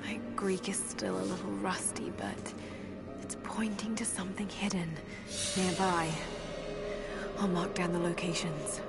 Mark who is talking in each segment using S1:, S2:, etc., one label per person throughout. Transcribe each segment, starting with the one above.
S1: My Greek is still a little rusty, but it's pointing to something hidden nearby. I'll mark down the locations.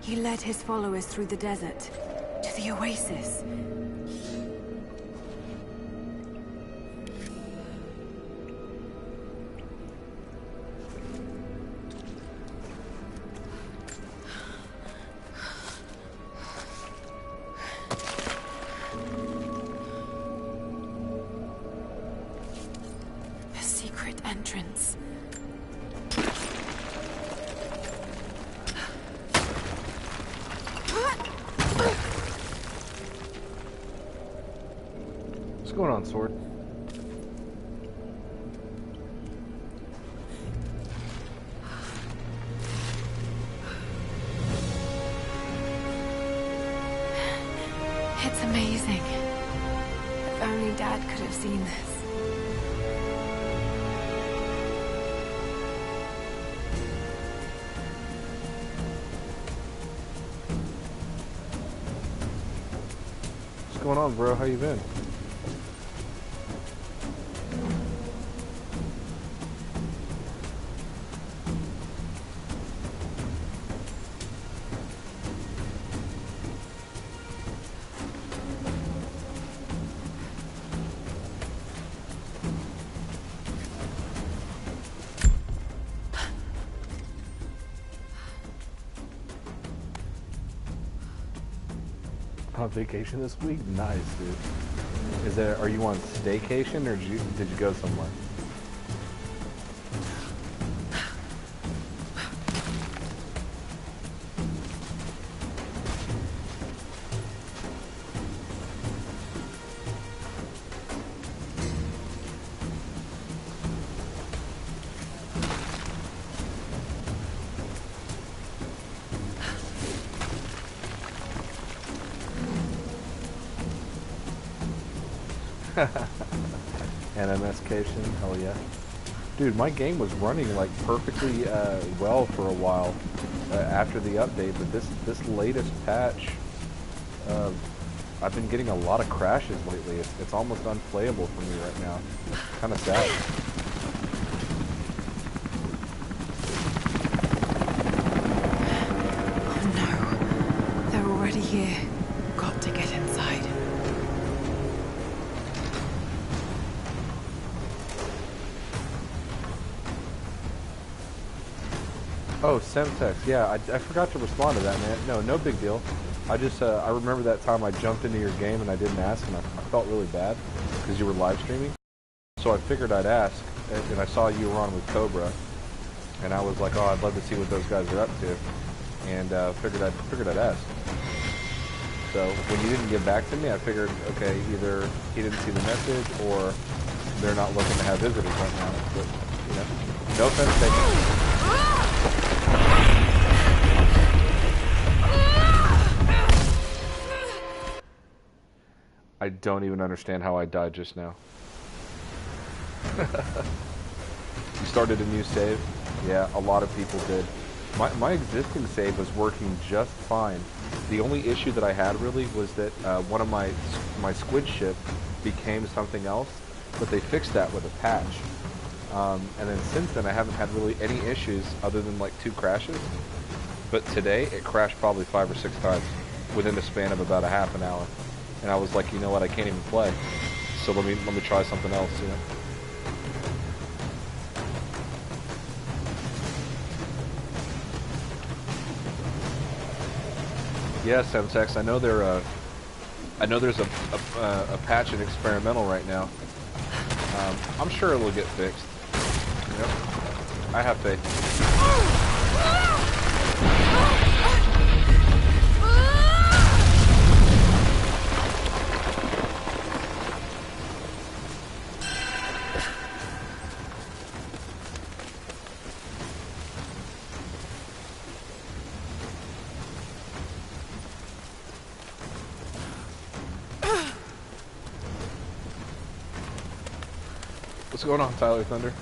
S1: He led his followers through the desert, to the oasis. The secret entrance.
S2: What's going on, Sword?
S1: It's amazing. If only Dad could have seen this.
S2: What's going on, bro? How you been? On vacation this week? Nice, dude. Are you on staycation or did you go somewhere? NMScation, hell yeah. Dude, my game was running like perfectly well for a while after the update, but this latest patch, I've been getting a lot of crashes lately. It's almost unplayable for me right now. Kind of sad.
S1: Oh no, they're already here. Got to get inside.
S2: Oh, Semtex, yeah, I forgot to respond to that, man. No big deal. I just, I remember that time I jumped into your game and I didn't ask, and I felt really bad because you were live streaming. So I figured I'd ask, and I saw you were on with Cobra, and I was like, oh, I'd love to see what those guys are up to, and figured I'd ask. So when you didn't get back to me, I figured, okay, either he didn't see the message or they're not looking to have visitors right now. But, you know, no offense taken. I don't even understand how I died just now. You started a new save? Yeah, a lot of people did. My existing save was working just fine. The only issue that I had really was that one of my squid ship became something else, but they fixed that with a patch. And then since then I haven't had really any issues other than like 2 crashes. But today it crashed probably 5 or 6 times within the span of about a half an hour. And I was like, you know what, I can't even play. So let me try something else, you know. Yes, Semtex, I know there's a patch and experimental right now. I'm sure it'll get fixed. Yep. I have faith. What's going on, Tyler Thunder?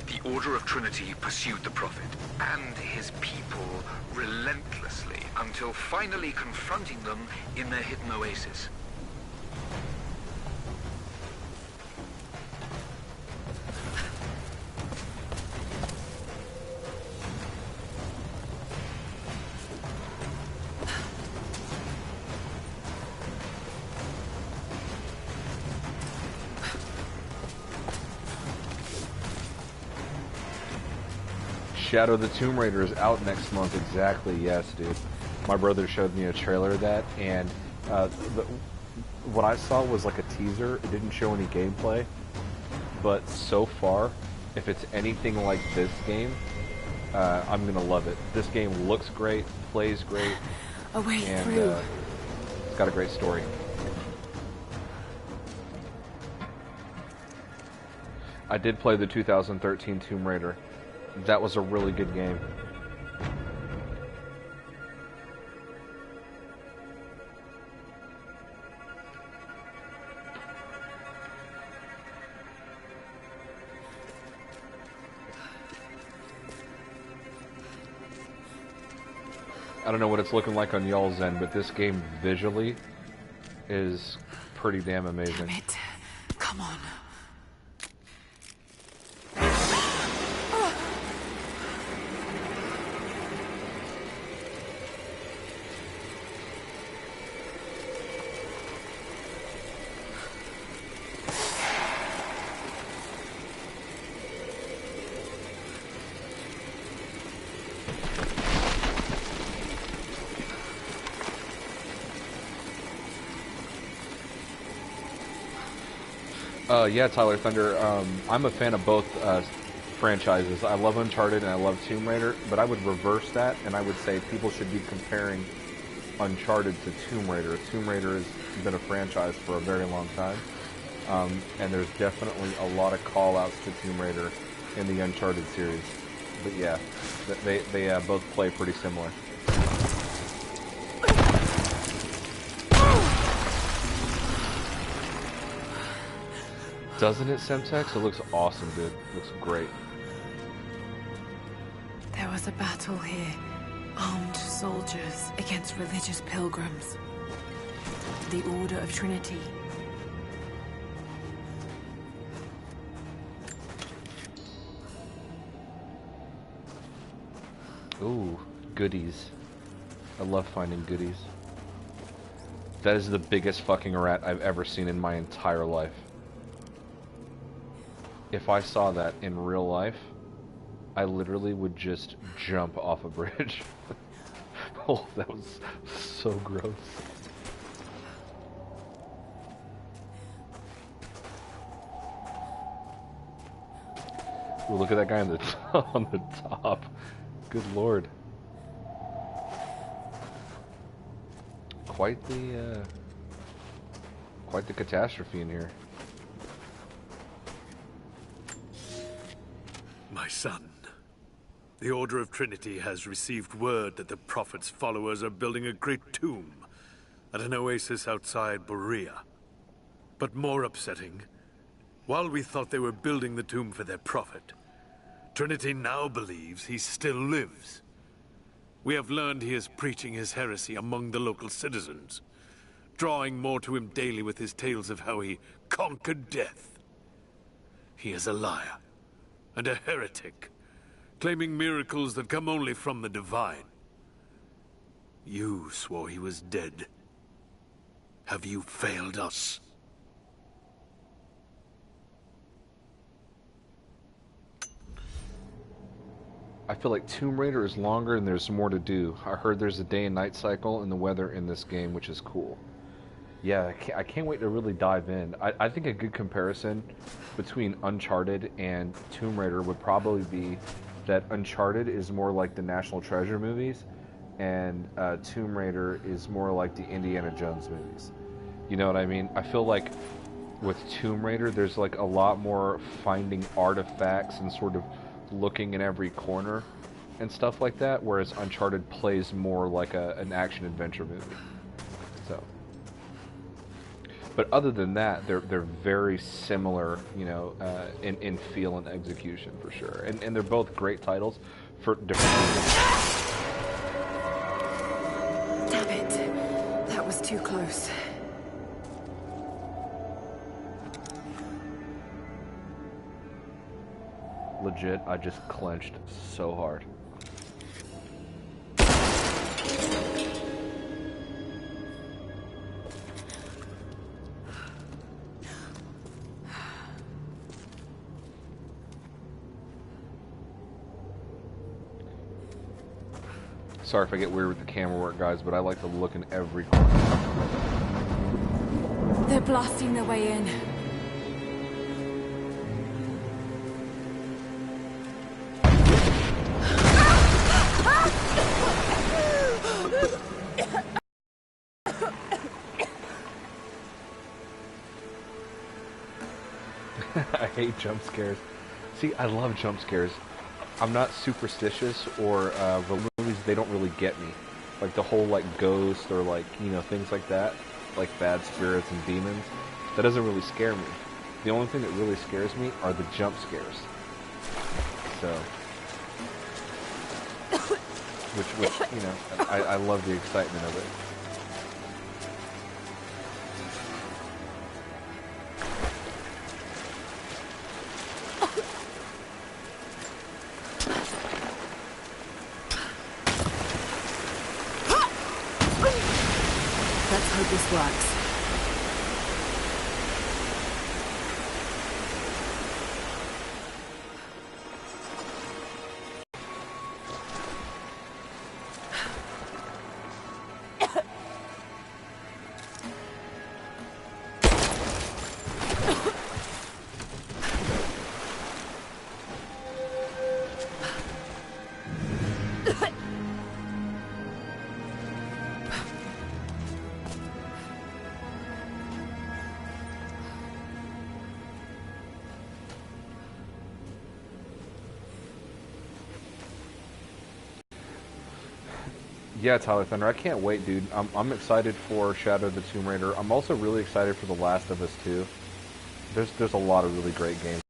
S3: The Order of Trinity pursued the Prophet and his people relentlessly until finally confronting them in their hidden oasis.
S2: Shadow the Tomb Raider is out next month. Exactly, yes, dude. My brother showed me a trailer of that, and what I saw was like a teaser. It didn't show any gameplay, but so far, if it's anything like this game, I'm gonna love it. This game looks great, plays great, and it's got a great story. I did play the 2013 Tomb Raider. That was a really good game. I don't know what it's looking like on y'all's end, but this game visually is pretty damn amazing.
S1: Damn it. Come on.
S2: Yeah, Tyler Thunder. I'm a fan of both franchises. I love Uncharted and I love Tomb Raider, but I would reverse that and I would say people should be comparing Uncharted to Tomb Raider. Tomb Raider has been a franchise for a very long time, And there's definitely a lot of call-outs to Tomb Raider in the Uncharted series. But yeah, they both play pretty similar. Doesn't it, Semtex? It looks awesome, dude. It looks great.
S1: There was a battle here. Armed soldiers against religious pilgrims. The Order of Trinity.
S2: Ooh, goodies. I love finding goodies. That is the biggest fucking rat I've ever seen in my entire life. If I saw that in real life, I literally would just jump off a bridge. Oh, that was so gross. Ooh, look at that guy on the on the top. Good lord. Quite the catastrophe in here.
S4: My son, the Order of Trinity has received word that the Prophet's followers are building a great tomb at an oasis outside Berea. But more upsetting, while we thought they were building the tomb for their Prophet, Trinity now believes he still lives. We have learned he is preaching his heresy among the local citizens, drawing more to him daily with his tales of how he conquered death. He is a liar and a heretic, claiming miracles that come only from the divine. You swore he was dead. Have you failed us?
S2: I feel like Tomb Raider is longer and there's more to do. I heard there's a day and night cycle in the weather in this game, which is cool. Yeah, I can't wait to really dive in. I think a good comparison between Uncharted and Tomb Raider would probably be that Uncharted is more like the National Treasure movies, and Tomb Raider is more like the Indiana Jones movies. You know what I mean? I feel like with Tomb Raider, there's like a lot more finding artifacts and sort of looking in every corner and stuff like that, whereas Uncharted plays more like an action-adventure movie. So... But other than that, they're very similar, you know, in feel and execution for sure. And they're both great titles for different reasons.
S1: Damn it. That was too close.
S2: Legit, I just clenched so hard. Sorry if I get weird with the camera work, guys, but I like to look in every corner.
S1: They're blasting their way in.
S2: I hate jump scares. See, I love jump scares. I'm not superstitious, or the movies, they don't really get me. Like the whole like ghost or like, you know, things like that, like bad spirits and demons, that doesn't really scare me. The only thing that really scares me are the jump scares. So, which you know, I love the excitement of it.
S1: Let's hope this works.
S2: Yeah, Tyler Thunder, I can't wait, dude. I'm excited for Shadow of the Tomb Raider. I'm also really excited for The Last of Us 2. There's a lot of really great games.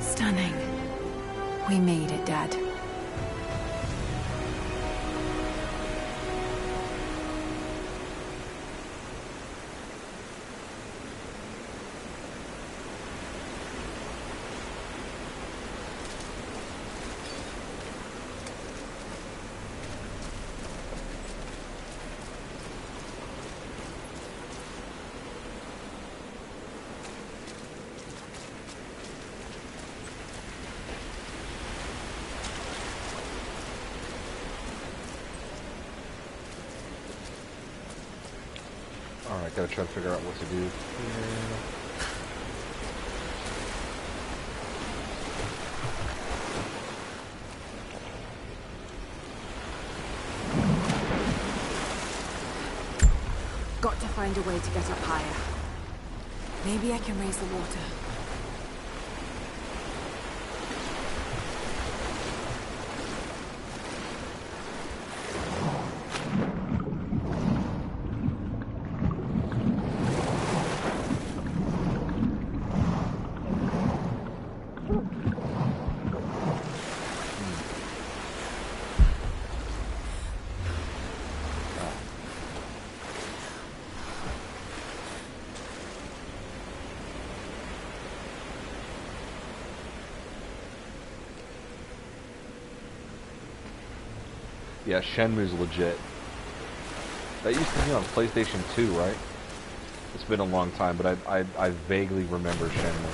S1: Stunning. We made it, Dad.
S2: Alright, gotta try to figure out what to do.
S1: Got to find a way to get up higher. Maybe I can raise the water.
S2: Yeah, Shenmue's legit. That used to be on PlayStation 2, right? It's been a long time, but I vaguely remember Shenmue.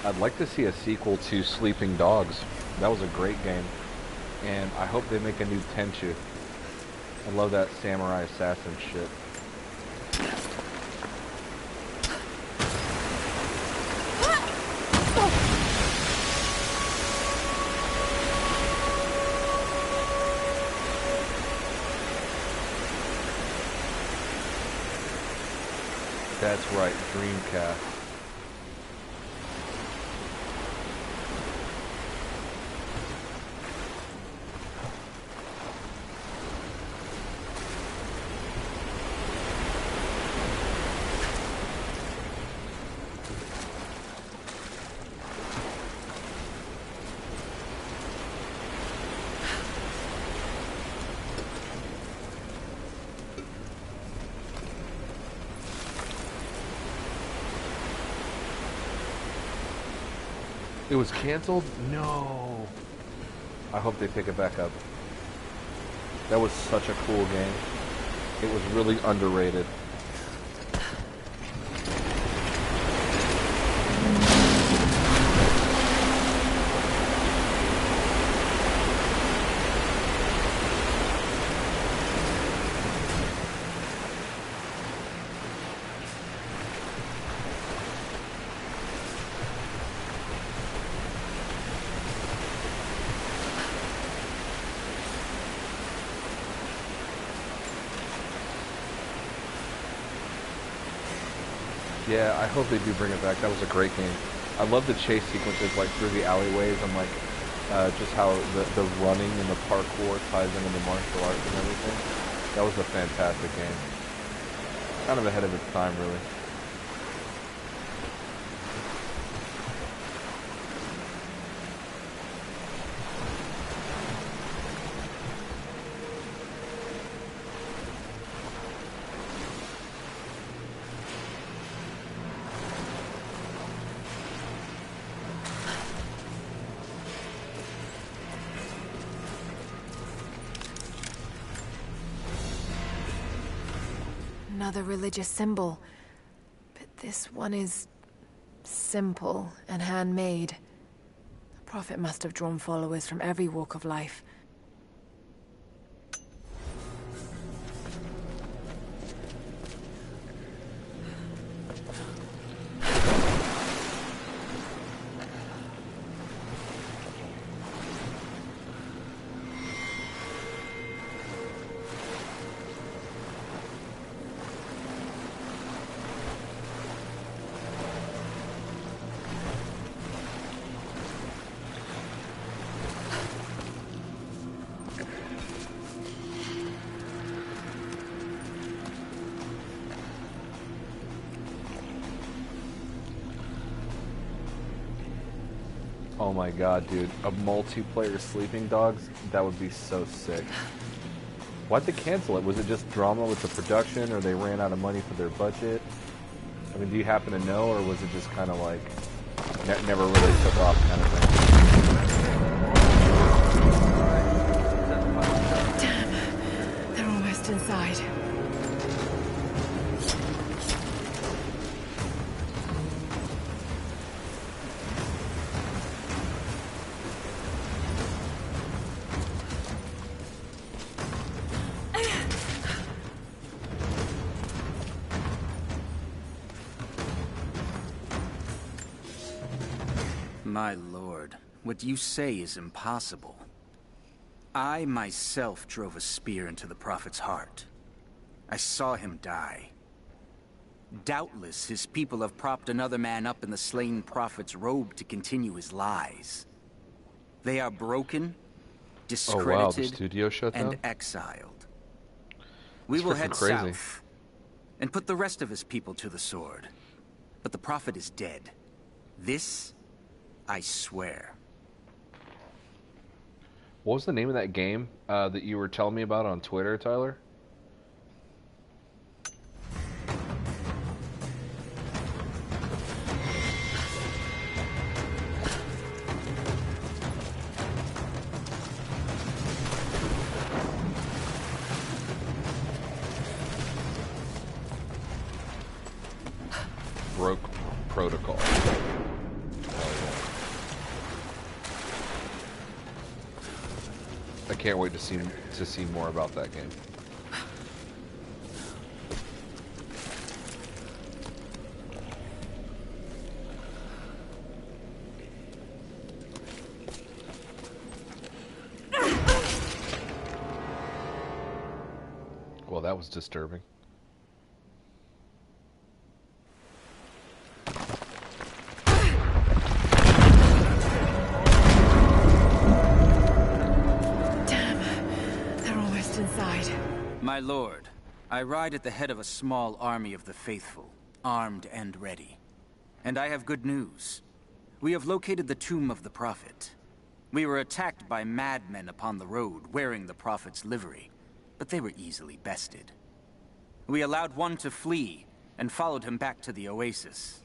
S2: I'd like to see a sequel to Sleeping Dogs. That was a great game. And I hope they make a new Tenchu. I love that samurai assassin shit. That's right, Dreamcast. It was canceled? No. I hope they pick it back up. That was such a cool game. It was really underrated. Yeah, I hope they do bring it back. That was a great game. I love the chase sequences, like through the alleyways, and like just how the running and the parkour ties into the martial arts and everything. That was a fantastic game. Kind of ahead of its time, really.
S1: Another religious symbol. But this one is simple and handmade. The Prophet must have drawn followers from every walk of life.
S2: Oh my god, dude. A multiplayer Sleeping Dogs? That would be so sick. Why'd they cancel it? Was it just drama with the production, or they ran out of money for their budget? I mean, do you happen to know, or was it just kind of like, never really took off kind of thing?
S1: Damn. They're almost inside.
S5: My lord, what you say is impossible. I myself drove a spear into the Prophet's heart. I saw him die. Doubtless his people have propped another man up in the slain Prophet's robe to continue his lies. They are broken, discredited,
S2: oh wow, the studio shut down?
S5: and exiled. We will head south and put the rest of his people to the sword. But the Prophet is dead. This I swear.
S2: What was the name of that game that you were telling me about on Twitter, Tyler? Broke Protocol. I can't wait to see more about that game. Well, that was disturbing.
S5: My lord, I ride at the head of a small army of the faithful, armed and ready. And I have good news. We have located the tomb of the Prophet. We were attacked by madmen upon the road, wearing the Prophet's livery, but they were easily bested. We allowed one to flee, and followed him back to the oasis.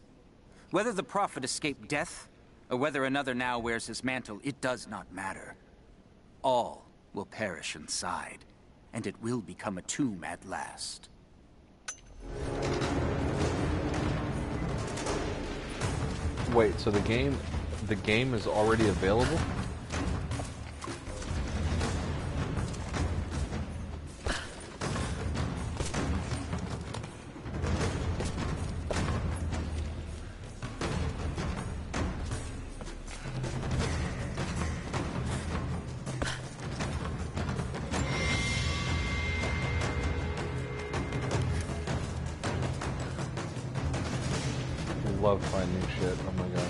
S5: Whether the Prophet escaped death, or whether another now wears his mantle, it does not matter. All will perish inside, and it will become a tomb at last.
S2: Wait, so the game is already available? Love finding shit. Oh my gosh.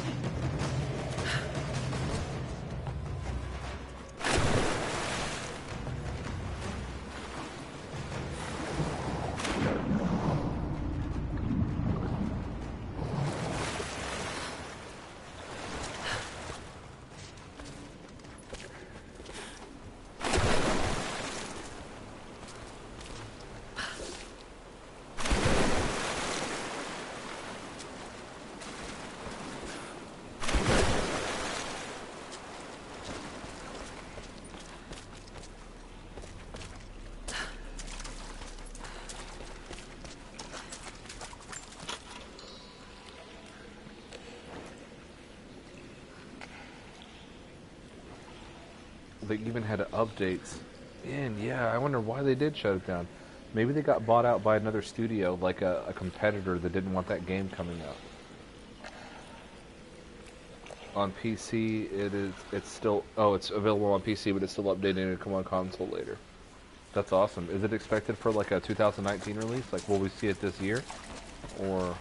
S2: they even had updates. And yeah, I wonder why they did shut it down. Maybe they got bought out by another studio, like a competitor that didn't want that game coming out. On PC, it's still, it's available on PC, but it's still updating to come on console later. That's awesome. Is it expected for like a 2019 release? Like, will we see it this year? Or...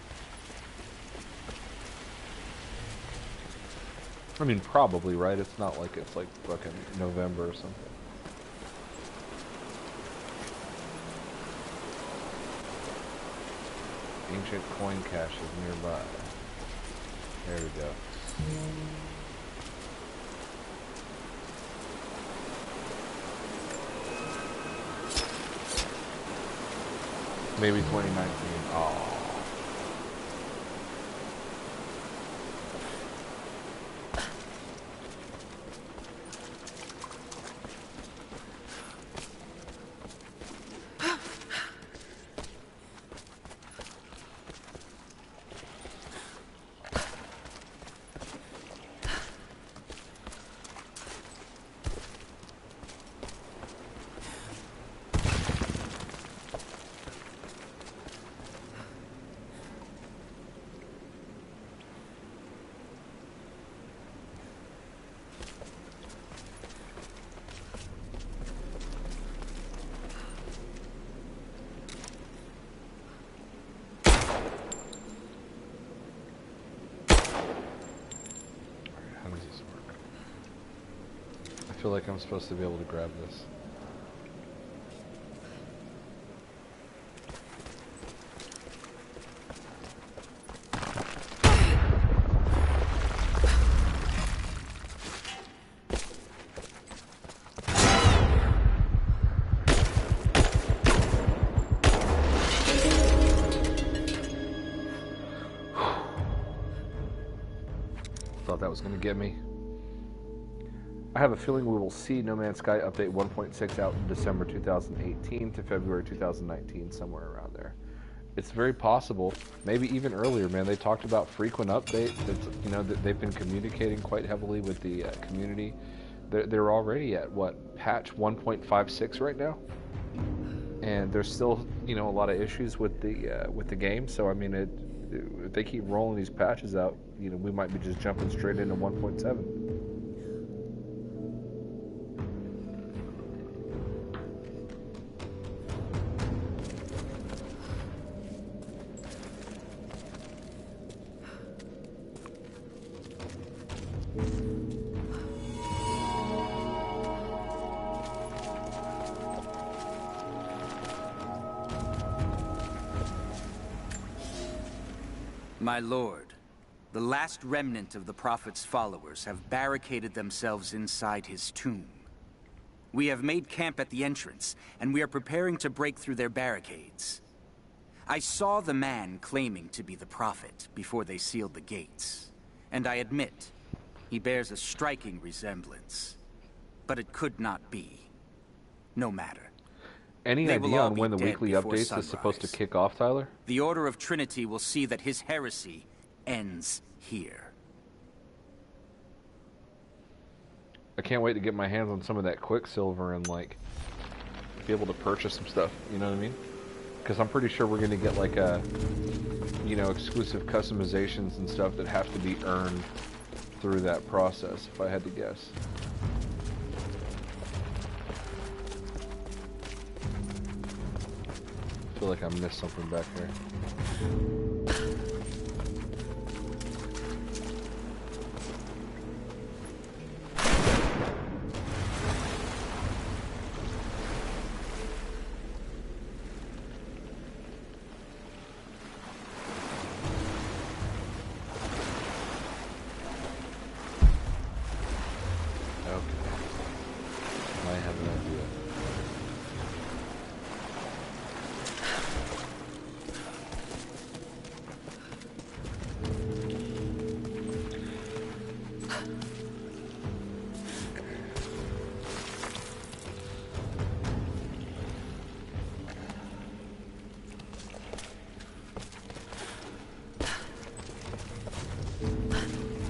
S2: I mean, probably, right? It's not like it's like fucking November or something. Ancient coin cache is nearby. There we go. Maybe 2019. Oh. I feel like I'm supposed to be able to grab this. Thought that was going to get me. I have a feeling we will see No Man's Sky Update 1.6 out in December 2018 to February 2019, somewhere around there. It's very possible, maybe even earlier, man. They talked about frequent updates. You know, they've been communicating quite heavily with the community. They're already at, what, patch 1.56 right now? And there's still, you know, a lot of issues with the game. So, I mean, if they keep rolling these patches out, you know, we might be just jumping straight into 1.7.
S5: My lord, the last remnant of the Prophet's followers have barricaded themselves inside his tomb. We have made camp at the entrance, and we are preparing to break through their barricades. I saw the man claiming to be the Prophet before they sealed the gates, and I admit, he bears a striking resemblance. But it could not be. No matter.
S2: Any
S5: They
S2: idea
S5: will all
S2: on
S5: be
S2: when the
S5: dead
S2: weekly
S5: before
S2: updates is supposed to
S5: sunrise.
S2: kick off, Tyler?
S5: The Order of Trinity will see that his heresy ends here.
S2: I can't wait to get my hands on some of that Quicksilver and, like, be able to purchase some stuff, you know what I mean? Because I'm pretty sure we're going to get, like, you know, exclusive customizations and stuff that have to be earned through that process, if I had to guess. I feel like I missed something back here.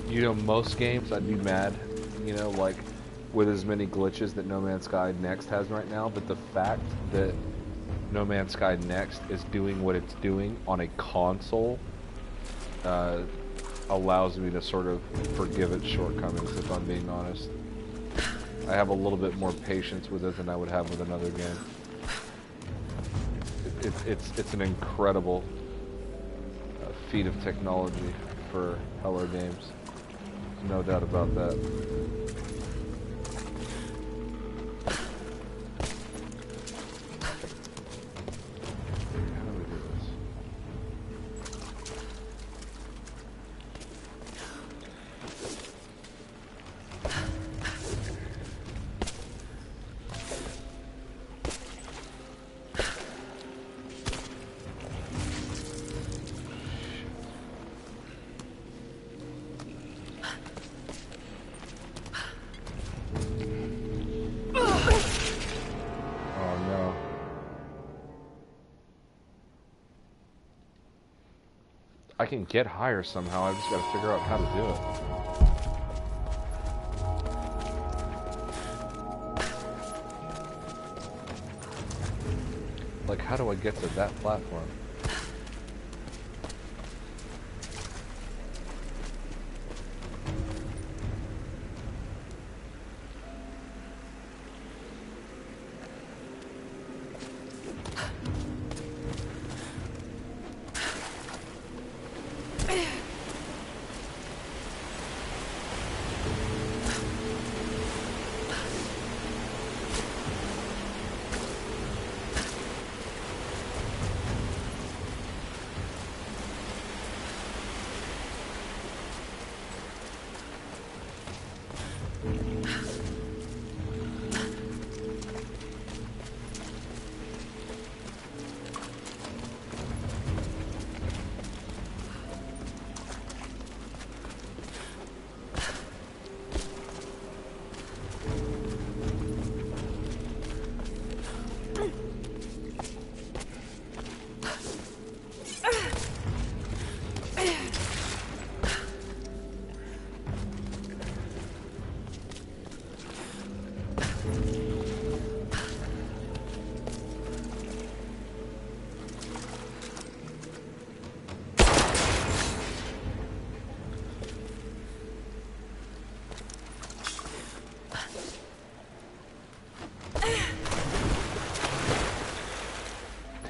S2: You know, most games I'd be mad, you know, like with as many glitches that No Man's Sky Next has right now, but the fact that No Man's Sky Next is doing what it's doing on a console allows me to sort of forgive its shortcomings, if I'm being honest. I have a little bit more patience with it than I would have with another game. It's an incredible feat of technology for Hello Games. No doubt about that. I can get higher somehow, I just gotta figure out how to do it. Like, how do I get to that platform?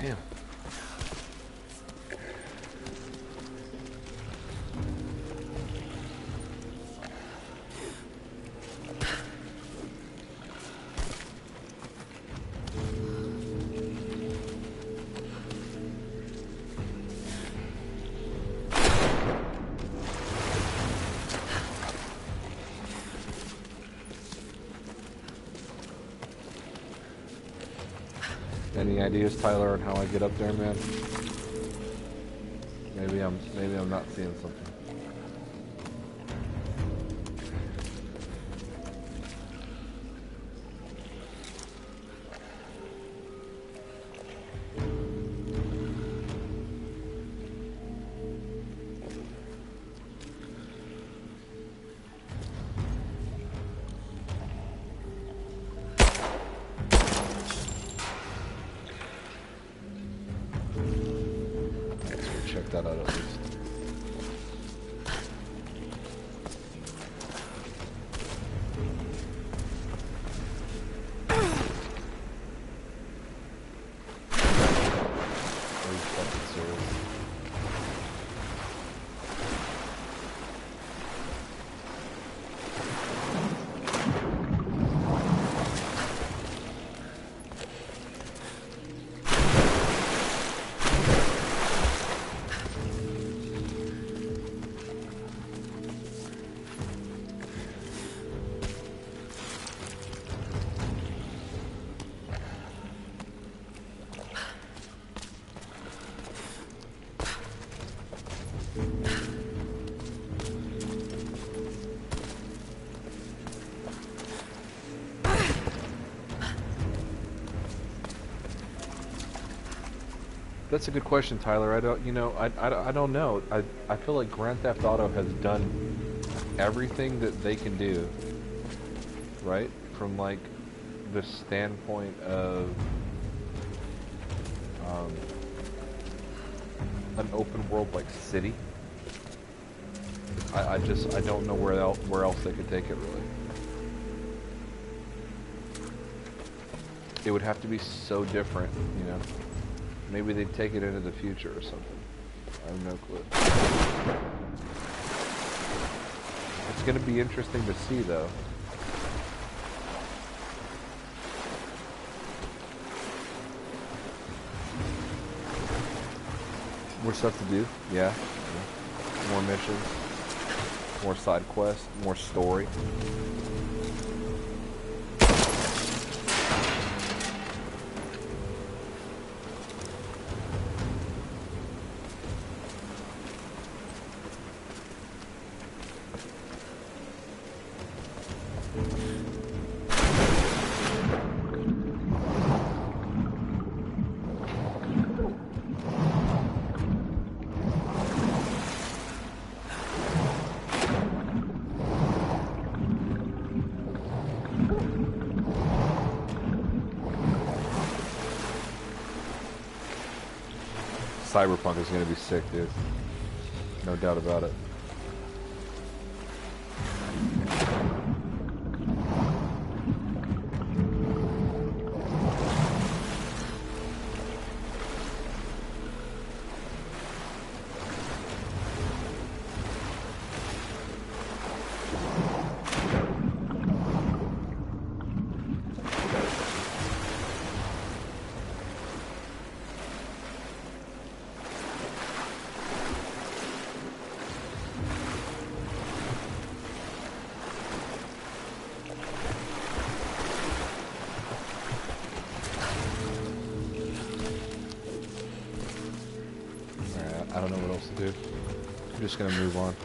S2: Damn. Any ideas, Tyler, on how I get up there, man? Maybe I'm not seeing something. Check that out at least. Are you fucking serious? That's a good question, Tyler. I don't know. I feel like Grand Theft Auto has done everything that they can do right? From like the standpoint of an open world like city. I don't know where else they could take it really. It would have to be so different, you know. Maybe they'd take it into the future or something. I have no clue. It's going to be interesting to see though. More stuff to do, yeah. More missions, more side quests, more story. Cyberpunk is going to be sick, dude. No doubt about it. I don't know what else to do. I'm just gonna move on.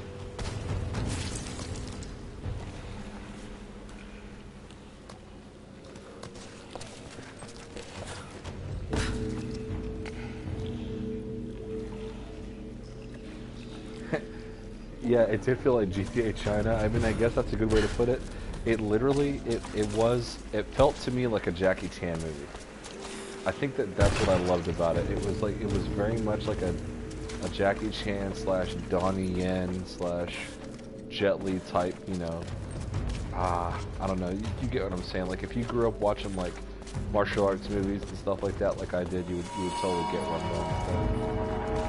S2: Yeah, it did feel like GTA China. I mean, I guess that's a good way to put it. It literally, it felt to me like a Jackie Chan movie. I think that's what I loved about it. It was very much like a Jackie Chan / Donnie Yen / Jet Li type, you know. I don't know. You get what I'm saying. Like if you grew up watching like martial arts movies and stuff like that, like I did, you would totally get what I'm going with.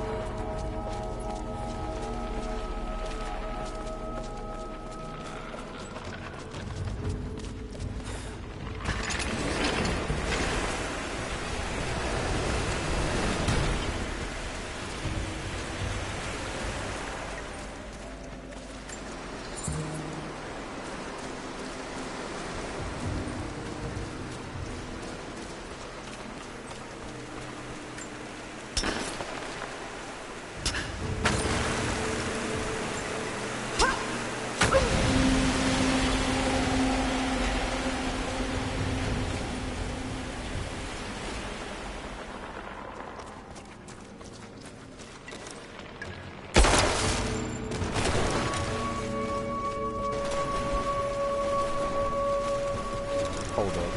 S2: Hold up.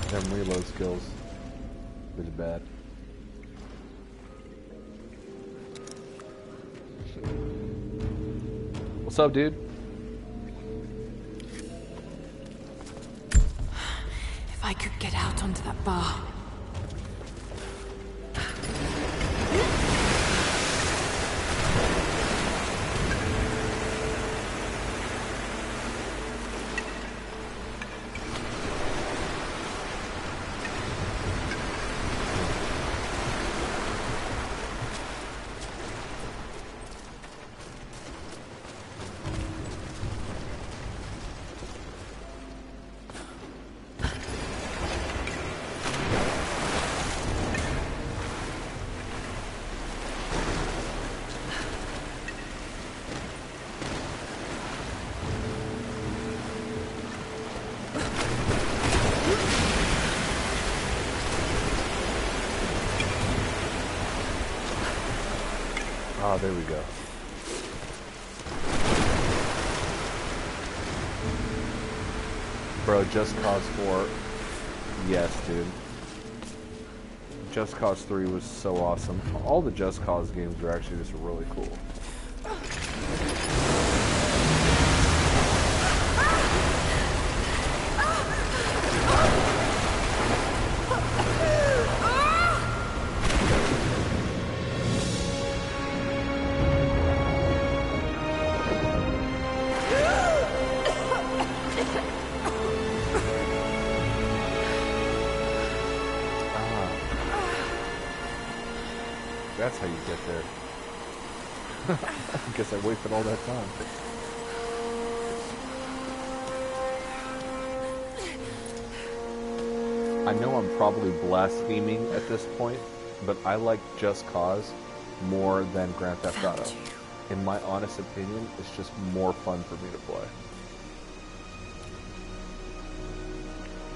S2: Them reload skills. Really bad. What's up, dude?
S1: If I could get out onto that bar.
S2: Ah, there we go. Bro, Just Cause 4. Yes, dude. Just Cause 3 was so awesome. All the Just Cause games were actually just really cool. That's how you get there. I guess I wasted all that time. I know I'm probably blaspheming at this point, but I like Just Cause more than Grand Theft Auto. In my honest opinion, it's just more fun for me to play.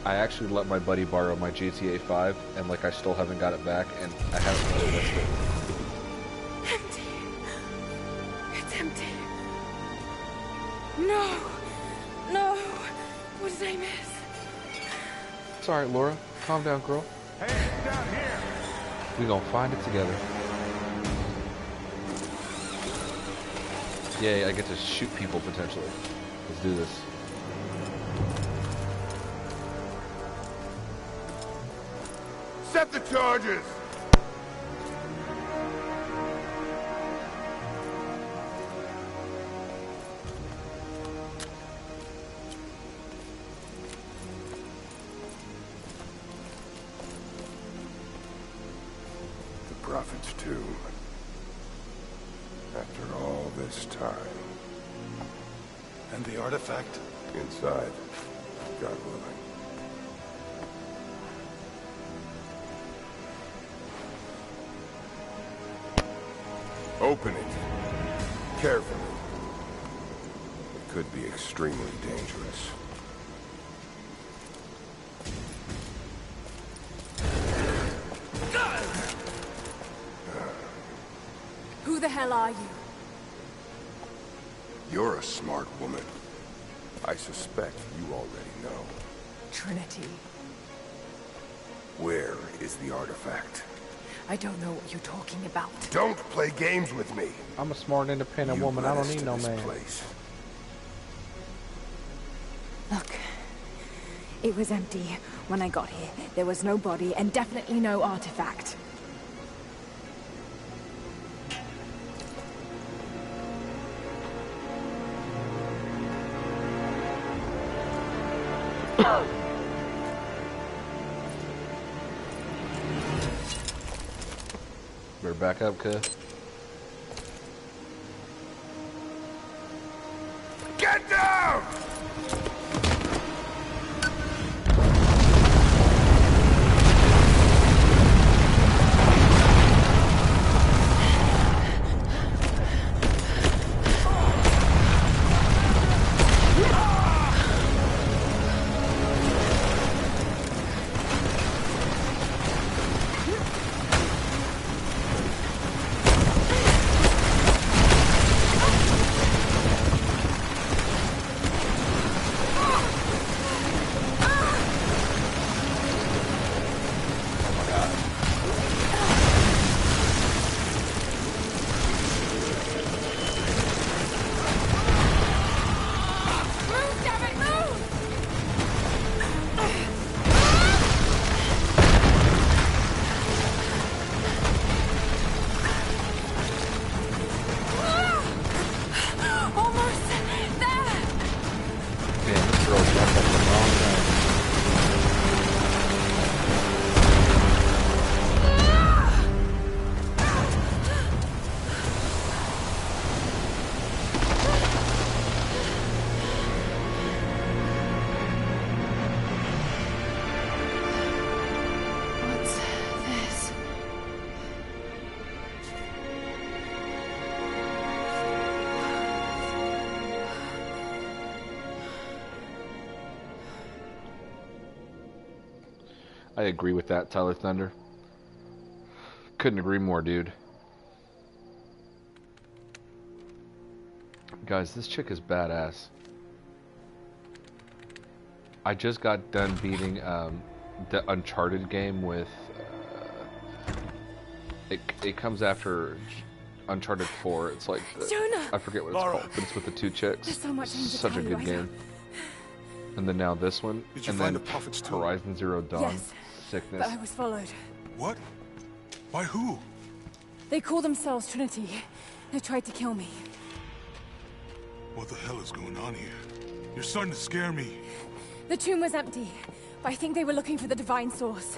S2: I actually let my buddy borrow my GTA 5, and like I still haven't got it back, and I haven't really missed it.
S1: Empty. It's empty. No. No. What did I miss?
S2: It's alright, Laura. Calm down, girl.
S6: Hey, down here!
S2: We gonna find it together. Yay, I get to shoot people potentially. Let's do this.
S6: Set the charges! The Prophet's tomb. After all this time.
S4: And the artifact?
S6: Inside. God willing. Open it. Carefully. It could be extremely dangerous.
S1: Who the hell are you?
S6: You're a smart woman. I suspect you already know.
S1: Trinity.
S6: Where is the artifact?
S1: I don't know what you're talking about.
S6: Don't play games with me.
S2: I'm a smart, independent woman. I don't need no man.
S1: Look, it was empty when I got here. There was no body and definitely no artifact.
S2: Better back up, cuz.
S6: Get down!
S2: I agree with that, Tyler Thunder. Couldn't agree more, dude. Guys, this chick is badass. I just got done beating the Uncharted game with. It comes after Uncharted 4. It's like
S1: Jonah!
S2: I forget what it's called, but it's with the two chicks.
S1: There's so much I need to
S2: Such
S1: tell
S2: a
S1: you,
S2: good
S1: I
S2: game. And then now this one,
S6: Did you
S2: and
S6: find
S2: then
S6: the Prophet's tomb?
S2: Horizon Zero Dawn.
S1: Yes,
S2: Sickness.
S1: but I was followed.
S6: What? By who?
S1: They call themselves Trinity. They tried to kill me.
S6: What the hell is going on here? You're starting to scare me.
S1: The tomb was empty, but I think they were looking for the divine source.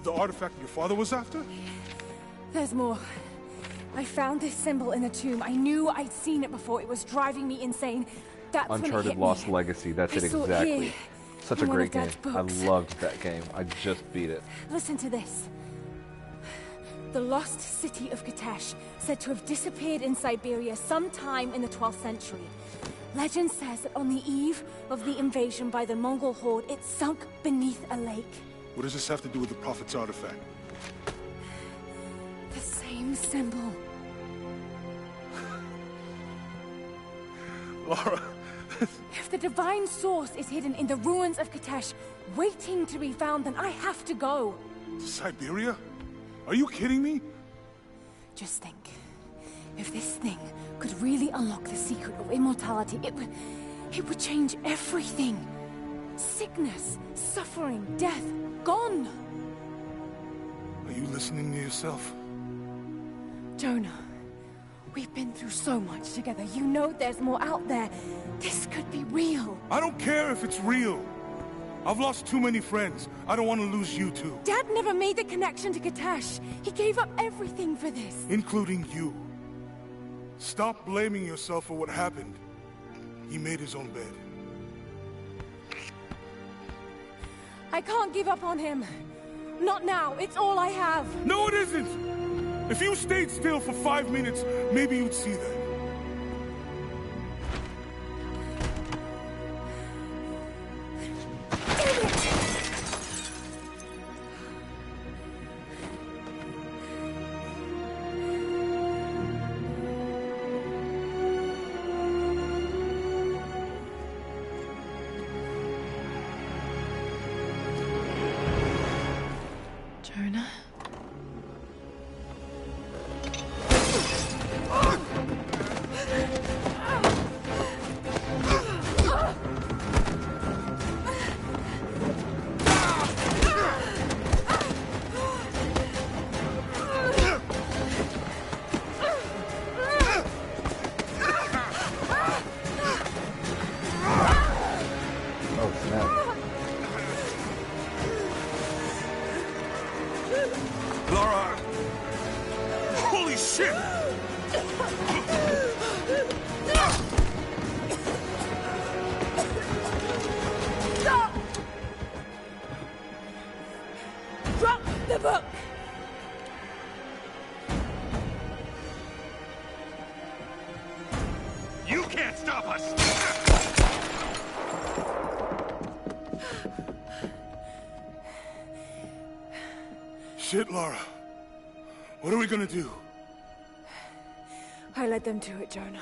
S6: The artifact your father was after?
S1: There's more. I found this symbol in the tomb. I knew I'd seen it before. It was driving me insane. That's when it
S2: Uncharted
S1: hit
S2: Lost
S1: me.
S2: Legacy. That's
S1: I
S2: it
S1: saw it
S2: exactly.
S1: here,
S2: Such a
S1: in one
S2: great
S1: of
S2: game.
S1: Dad's
S2: I
S1: books.
S2: loved that game. I just beat it.
S1: Listen to this. The lost city of Katesh, said to have disappeared in Siberia sometime in the 12th century. Legend says that on the eve of the invasion by the Mongol horde, it sunk beneath a lake.
S6: What does this have to do with the Prophet's artifact?
S1: The same symbol.
S6: Lara,
S1: If the divine source is hidden in the ruins of Katesh, waiting to be found, then I have to go.
S6: to Siberia? Are you kidding me?
S1: Just think. If this thing could really unlock the secret of immortality, it would change everything. Sickness, suffering, death, gone.
S6: Are you listening to yourself?
S1: Jonah, we've been through so much together. You know there's more out there. This could be real.
S6: I don't care if it's real. I've lost too many friends. I don't want to lose you too.
S1: Dad never made the connection to Katesh. He gave up everything for this.
S6: Including you. Stop blaming yourself for what happened. He made his own bed.
S1: I can't give up on him. Not now. It's all I have.
S6: No, it isn't! If you stayed still for 5 minutes, maybe you'd see that.
S1: Jonah?
S2: Oh, snap.
S6: Lara! Holy shit!
S1: Stop! Drop the book!
S4: You can't stop us!
S6: Shit, Lara. What are we gonna do?
S1: I led them to it, Jonah.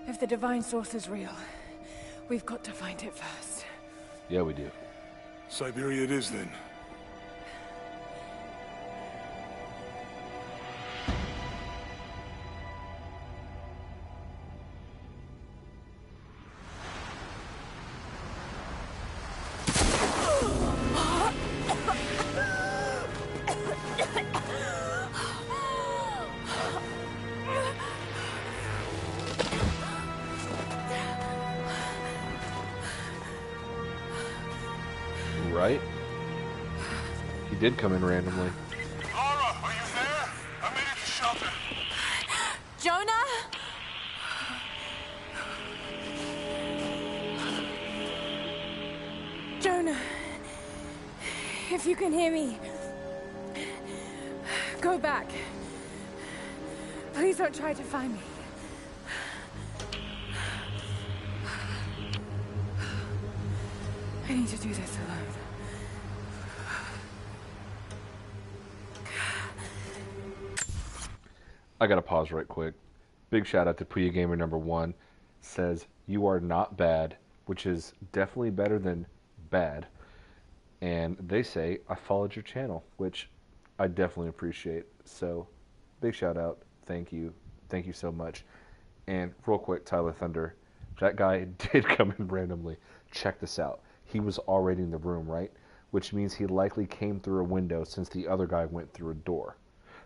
S1: If the divine source is real, we've got to find it first.
S2: Yeah, we do.
S6: Siberia it is, then.
S2: Right? He did come in randomly.
S6: Lara, are you there? I made it to shelter.
S1: Jonah? Jonah, if you can hear me, go back. Please don't try to find me. I need to do this alone.
S2: I gotta pause right quick. Big shout out to Puya Gamer number 1. Says, you are not bad. which is definitely better than bad. And they say, I followed your channel, which I definitely appreciate. So, big shout out. Thank you. Thank you so much. And real quick, Tyler Thunder, that guy did come in randomly. Check this out. He was already in the room, right? Which means he likely came through a window since the other guy went through a door.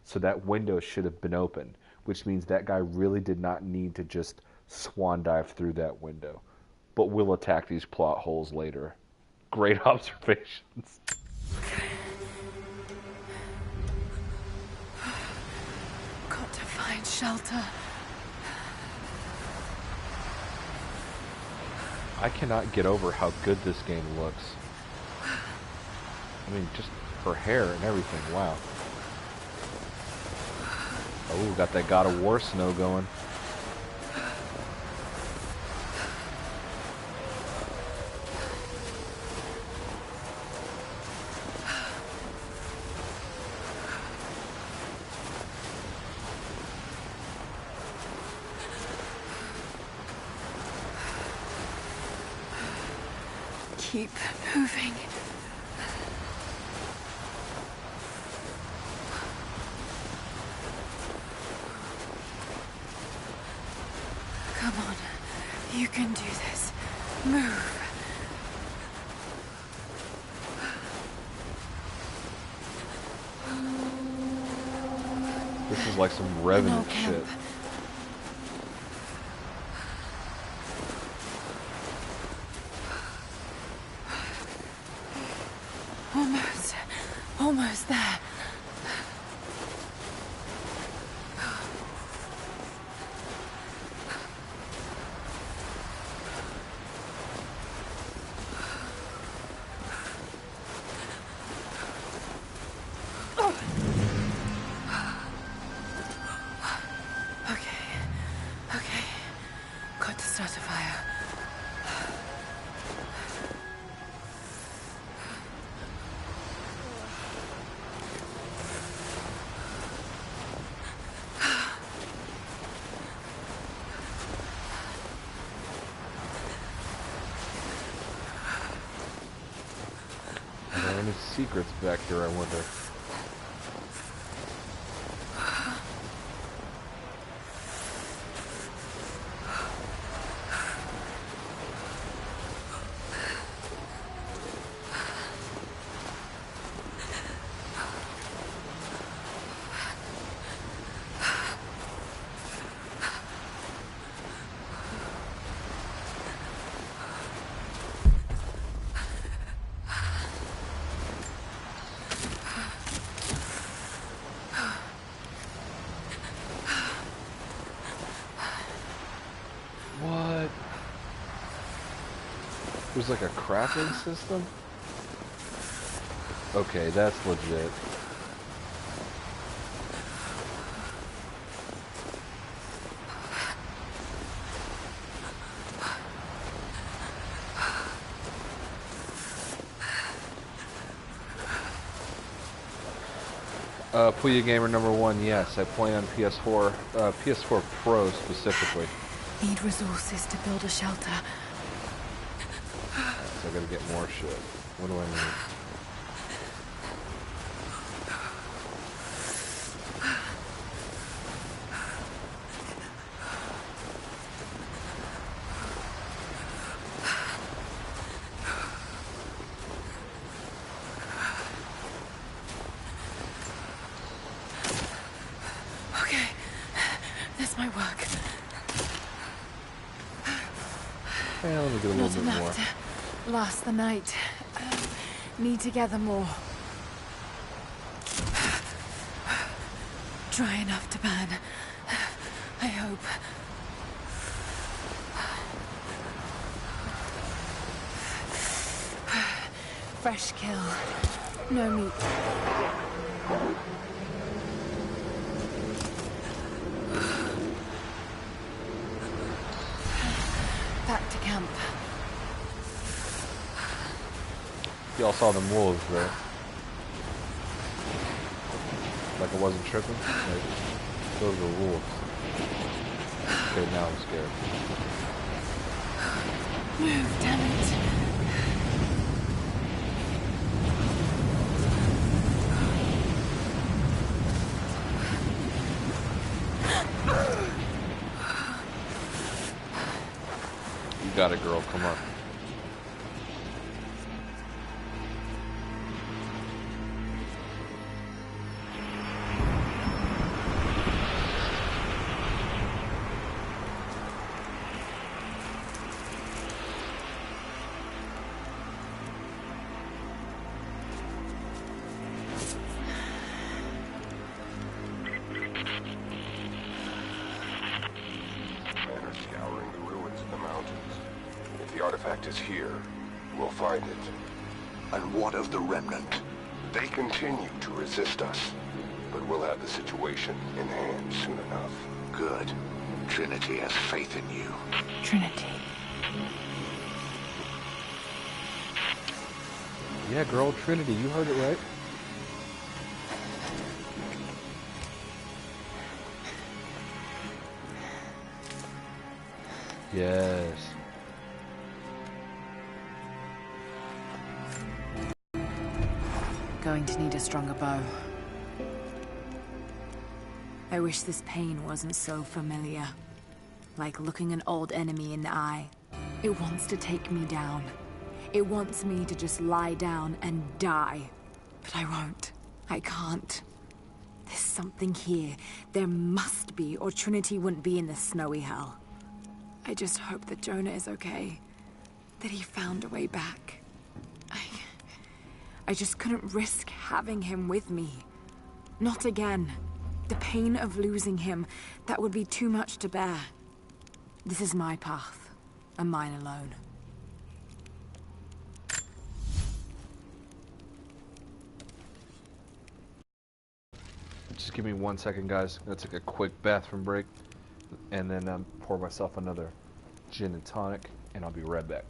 S2: So that window should have been open, which means that guy really did not need to just swan dive through that window. But we'll attack these plot holes later. Great observations.
S1: Got to find shelter.
S2: I cannot get over how good this game looks. I mean, just her hair and everything, wow. Oh, got that God of War snow going.
S1: Keep moving. Come on. You can do this. Move.
S2: This is like some Revenant shit.
S1: Almost there. Okay. Got to start a fire.
S2: Are there any secrets back here, I wonder? What? There's like a crafting system? Okay, that's legit. Puya Gamer #1, yes, I play on PS4, PS4 Pro specifically.
S1: Need resources to build a shelter.
S2: So I gotta get more shit. What do I need?
S1: Okay, this might work.
S2: Yeah, let me get a
S1: Not
S2: little bit more.
S1: enough to last the night. Need to gather more. Dry enough to burn. I hope. Fresh kill. No meat. Back to camp.
S2: Y'all saw them wolves, right? Like I wasn't tripping? Like, those were wolves. Okay, now I'm scared.
S1: Move, damn it.
S2: You got it, girl. Come on.
S7: Scouring the ruins of the mountains. If the artifact is here, we'll find it.
S8: And what of the remnant?
S7: They continue to resist us, but we'll have the situation in hand soon enough.
S8: Good. Trinity has faith in you.
S1: Trinity.
S2: Yeah, girl, Trinity, you heard it right. Yes.
S1: Going to need a stronger bow. I wish this pain wasn't so familiar. Like looking an old enemy in the eye. It wants to take me down. It wants me to just lie down and die. But I won't. I can't. There's something here. There must be, or Trinity wouldn't be in this snowy hell. I just hope that Jonah is okay. That he found a way back. I just couldn't risk having him with me. Not again. The pain of losing him, that would be too much to bear. This is my path, and mine alone.
S2: Just give me 1 second, guys. I'm gonna take a quick bathroom break, and then pour myself another gin and tonic, and I'll be right back.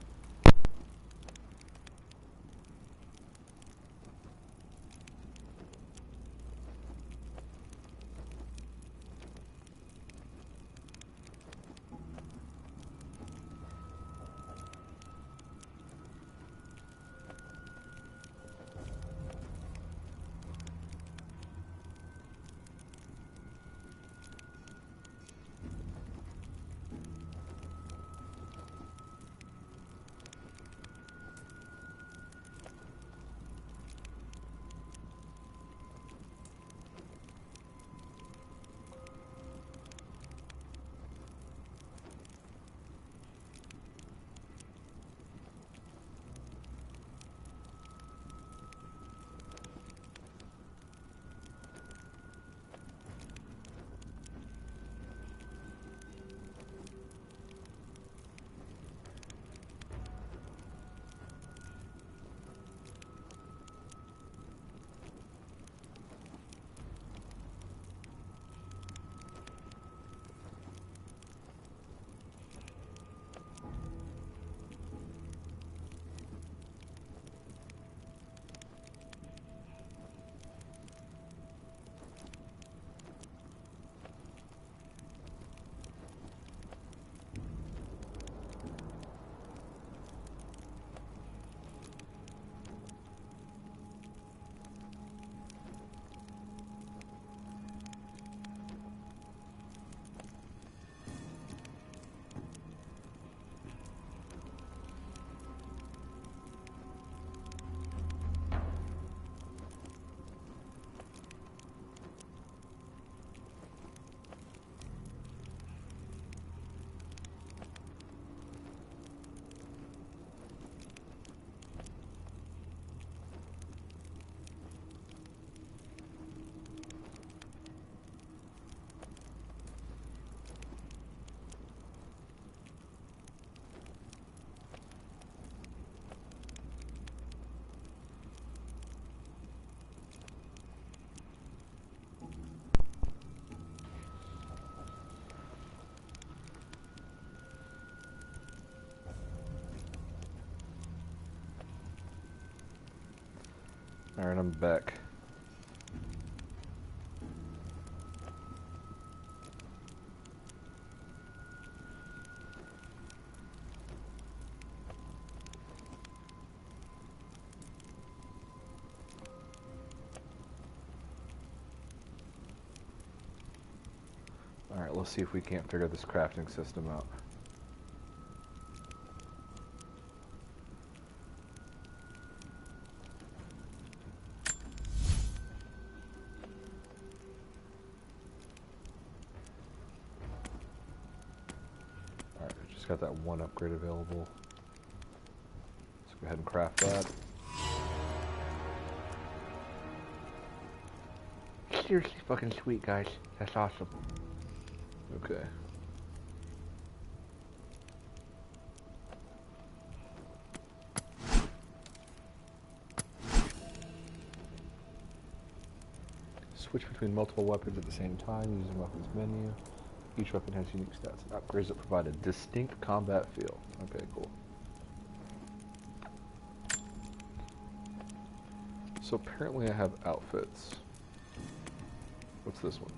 S2: Alright, I'm back. Alright, let's see if we can't figure this crafting system out. Alright, just got that one upgrade available. Let's go ahead and craft that. Seriously fucking sweet, guys. That's awesome. Okay. Switch between multiple weapons at the same time using weapons menu. Each weapon has unique stats and upgrades that provide a distinct combat feel. Okay, cool. So apparently I have outfits. What's this one?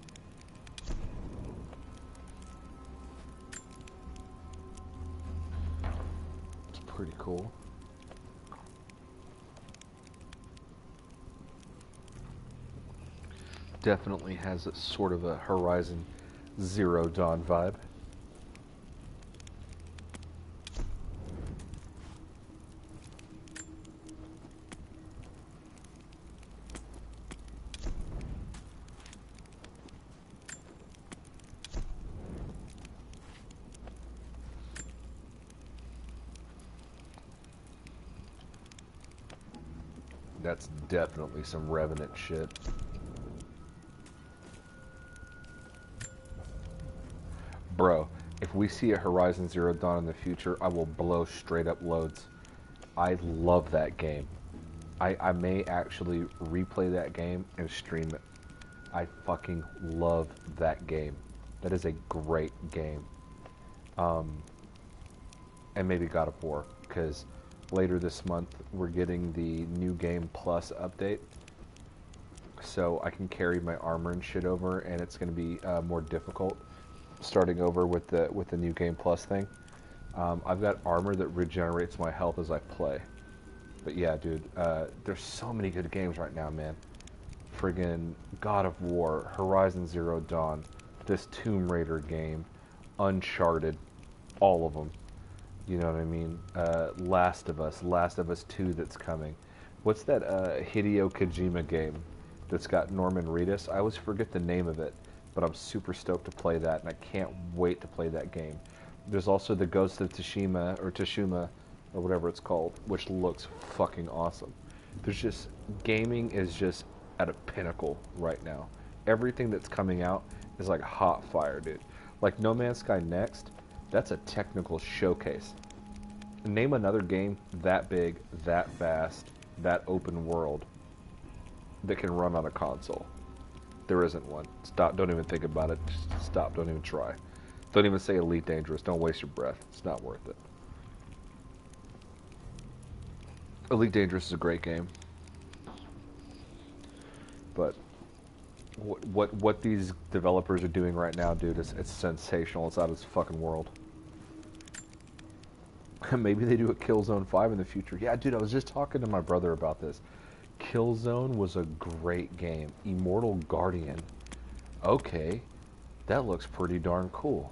S2: It's pretty cool. Definitely has a sort of a Horizon Zero Dawn vibe. That's definitely some Revenant shit. Bro, if we see a Horizon Zero Dawn in the future, I will blow straight up loads. I love that game. I may actually replay that game and stream it. I fucking love that game. That is a great game. And maybe God of War, because later this month we're getting the New Game Plus update. So I can carry my armor and shit over, and it's going to be more difficult starting over with the New Game Plus thing. I've got armor that regenerates my health as I play. But yeah, dude, there's so many good games right now, man. Friggin' God of War, Horizon Zero Dawn, this Tomb Raider game, Uncharted, all of them. You know what I mean? Last of Us 2 that's coming. What's that Hideo Kojima game that's got Norman Reedus? I always forget the name of it, but I'm super stoked to play that, and I can't wait to play that game. There's also the Ghost of Tsushima, or whatever it's called, which looks fucking awesome. There's just, gaming is just at a pinnacle right now. Everything that's coming out is like hot fire, dude. Like No Man's Sky Next, that's a technical showcase. Name another game that big, that fast, that open world that can run on a console. There isn't one. Stop, don't even think about it. Just stop, don't even try. Don't even say Elite Dangerous, don't waste your breath. It's not worth it. Elite Dangerous is a great game. But what these developers are doing right now, dude, it's sensational. It's out of this fucking world. Maybe they do a Killzone 5 in the future. Yeah, dude, I was just talking to my brother about this. Killzone was a great game. Immortal Guardian. Okay, that looks pretty darn cool.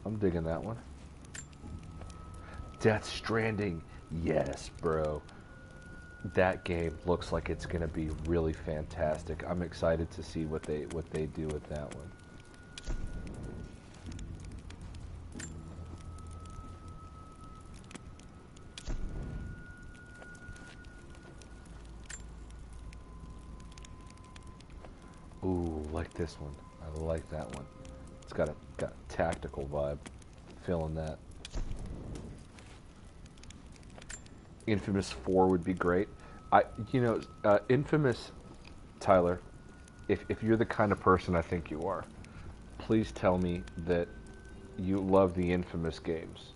S2: I'm digging that one. Death Stranding. Yes, bro. That game looks like it's gonna be really fantastic. I'm excited to see what they do with that one. Ooh, like this one. I like that one. It's got a tactical vibe. Feeling that. Infamous 4 would be great. Infamous, Tyler, if you're the kind of person I think you are, please tell me that you love the Infamous games.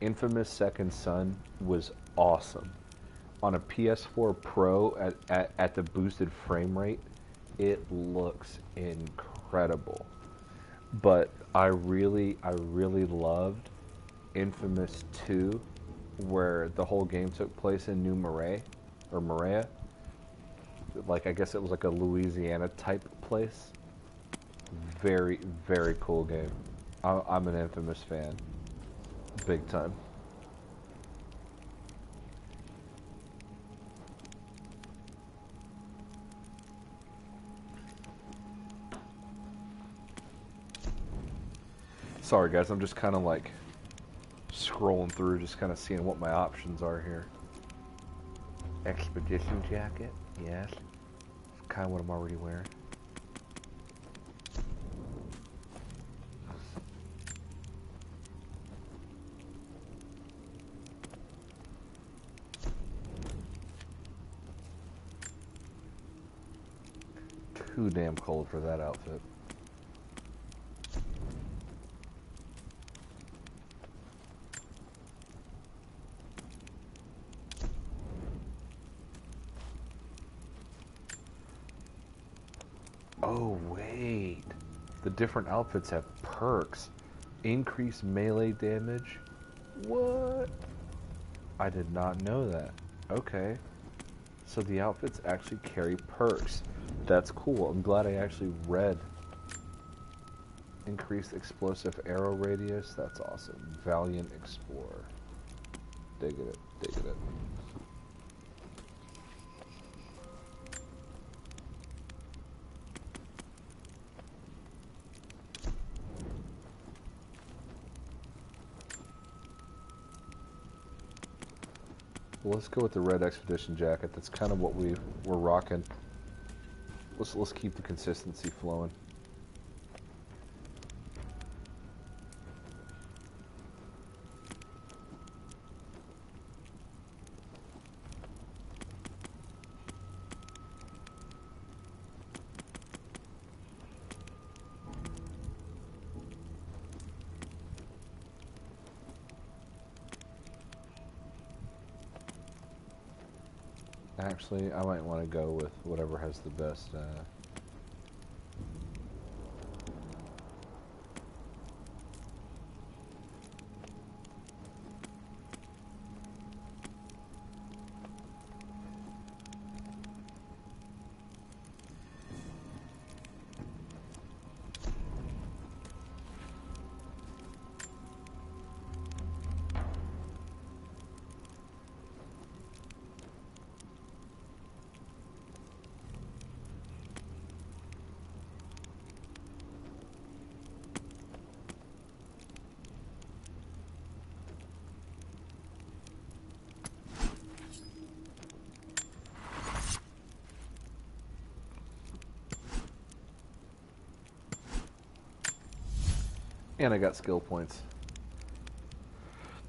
S2: Infamous Second Son was awesome. On a PS4 Pro at the boosted frame rate, it looks incredible. But I really loved Infamous 2, where the whole game took place in New Marais, or Like, I guess it was like a Louisiana type place. very, very cool game. I'm an Infamous fan. Big time. Sorry guys, I'm just kind of like scrolling through, just kind of seeing what my options are here. Expedition jacket, yes. Kind of what I'm already wearing. Too damn cold for that outfit. Oh, wait. The different outfits have perks. Increased melee damage? What? I did not know that. Okay. So the outfits actually carry perks. That's cool. I'm glad I actually read. Increased explosive arrow radius. That's awesome. Valiant Explorer. Digging it. Digging it. Well, let's go with the red expedition jacket. That's kind of what we're rocking. Let's keep the consistency flowing. Actually, I might want to go with whatever has the best. And I got skill points.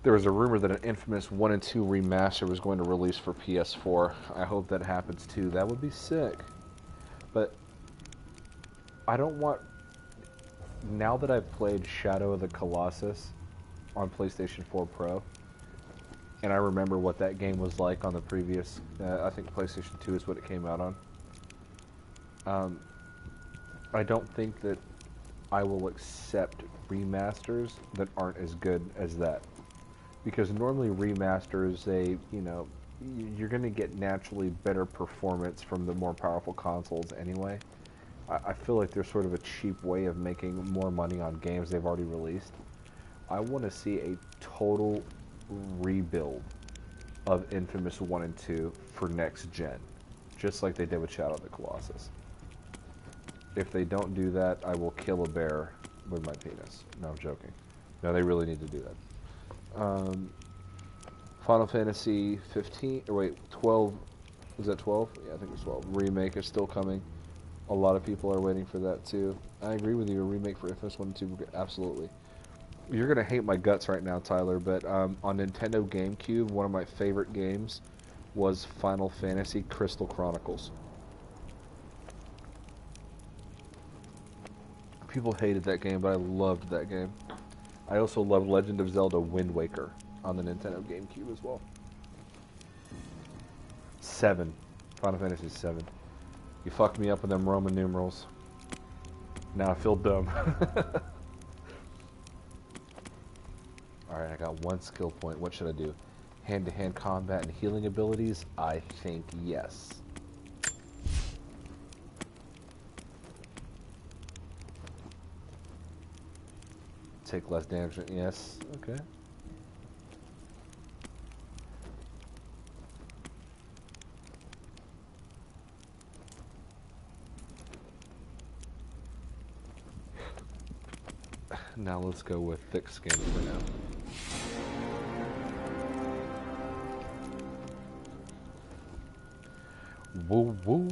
S2: There was a rumor that an Infamous 1 and 2 remaster was going to release for PS4. I hope that happens too. That would be sick. But I don't want... Now that I've played Shadow of the Colossus on PlayStation 4 Pro, and I remember what that game was like on the previous... I think PlayStation 2 is what it came out on. I don't think that I will accept remasters that aren't as good as that. Because normally remasters, you're going to get naturally better performance from the more powerful consoles anyway. I feel like there's sort of a cheap way of making more money on games they've already released. I want to see a total rebuild of Infamous 1 and 2 for next gen. Just like they did with Shadow of the Colossus. If they don't do that, I will kill a bear with my penis. No, I'm joking. No, they really need to do that. Final Fantasy 15, or wait, 12, was that 12? Yeah, I think it was 12. Remake is still coming. A lot of people are waiting for that too. I agree with you, a remake for Infamous 1 and 2, absolutely. You're going to hate my guts right now, Tyler, but on Nintendo GameCube, one of my favorite games was Final Fantasy Crystal Chronicles. People hated that game, but I loved that game. I also loved Legend of Zelda Wind Waker on the Nintendo GameCube as well. 7. Final Fantasy 7. You fucked me up with them Roman numerals. Now I feel dumb. Alright, I got one skill point. What should I do? Hand-to-hand combat and healing abilities? I think yes. take less damage. Yes, okay. Now let's go with thick skin for now. Woo woo.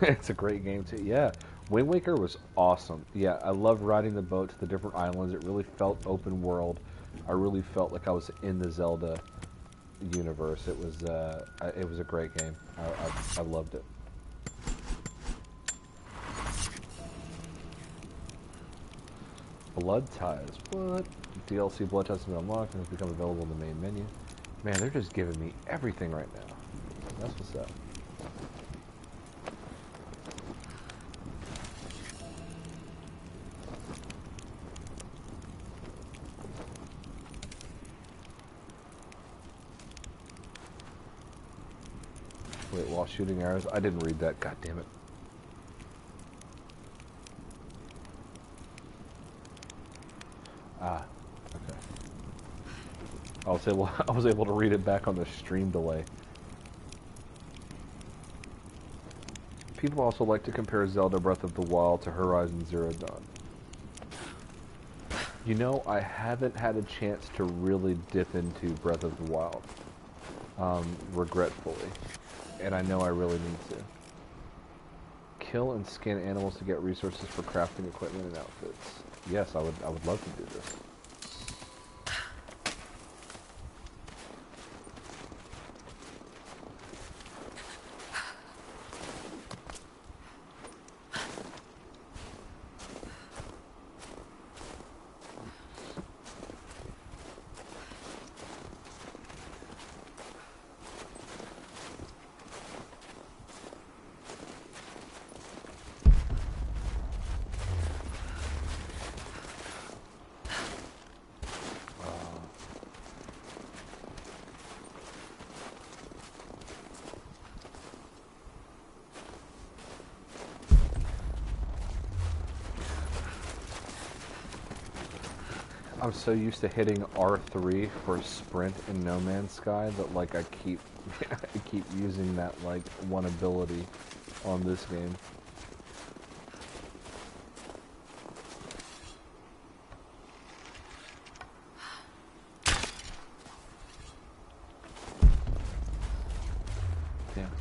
S2: It's a great game too. Yeah, Wind Waker was awesome. Yeah, I loved riding the boat to the different islands. It really felt open world. I really felt like I was in the Zelda universe. It was a great game. I loved it. Blood Ties. What? DLC Blood Ties has been unlocked and has become available in the main menu. Man, they're just giving me everything right now. That's what's up. Wait, while shooting arrows? I didn't read that. God damn it. Ah, okay. I was able to read it back on the stream delay. People also like to compare Zelda Breath of the Wild to Horizon Zero Dawn. You know, I haven't had a chance to really dip into Breath of the Wild, regretfully, and I know I really need to. Kill and skin animals to get resources for crafting equipment and outfits. Yes, I would love to do this. I'm so used to hitting R3 for sprint in No Man's Sky that like I keep I keep using that like one ability on this game. Damn.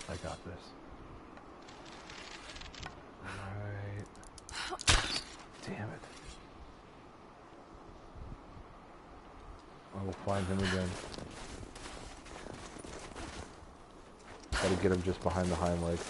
S2: I got this. Alright. Damn it. I will find him again. Gotta get him just behind the hind legs.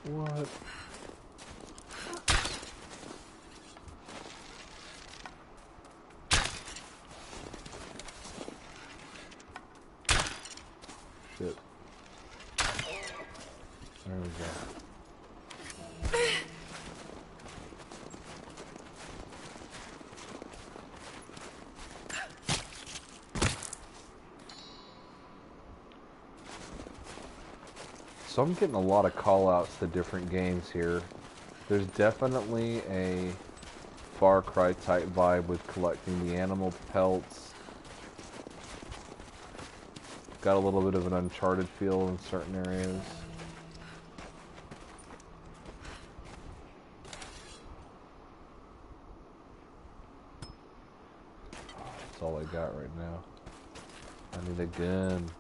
S2: What? Shit. There we go. So I'm getting a lot of call-outs to different games here. There's definitely a Far Cry type vibe with collecting the animal pelts. Got a little bit of an Uncharted feel in certain areas. That's all I got right now. I need a gun.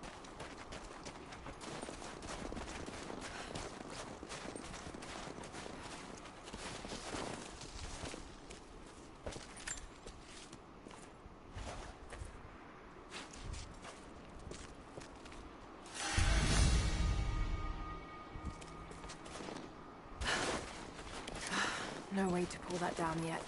S1: way to pull that down yet.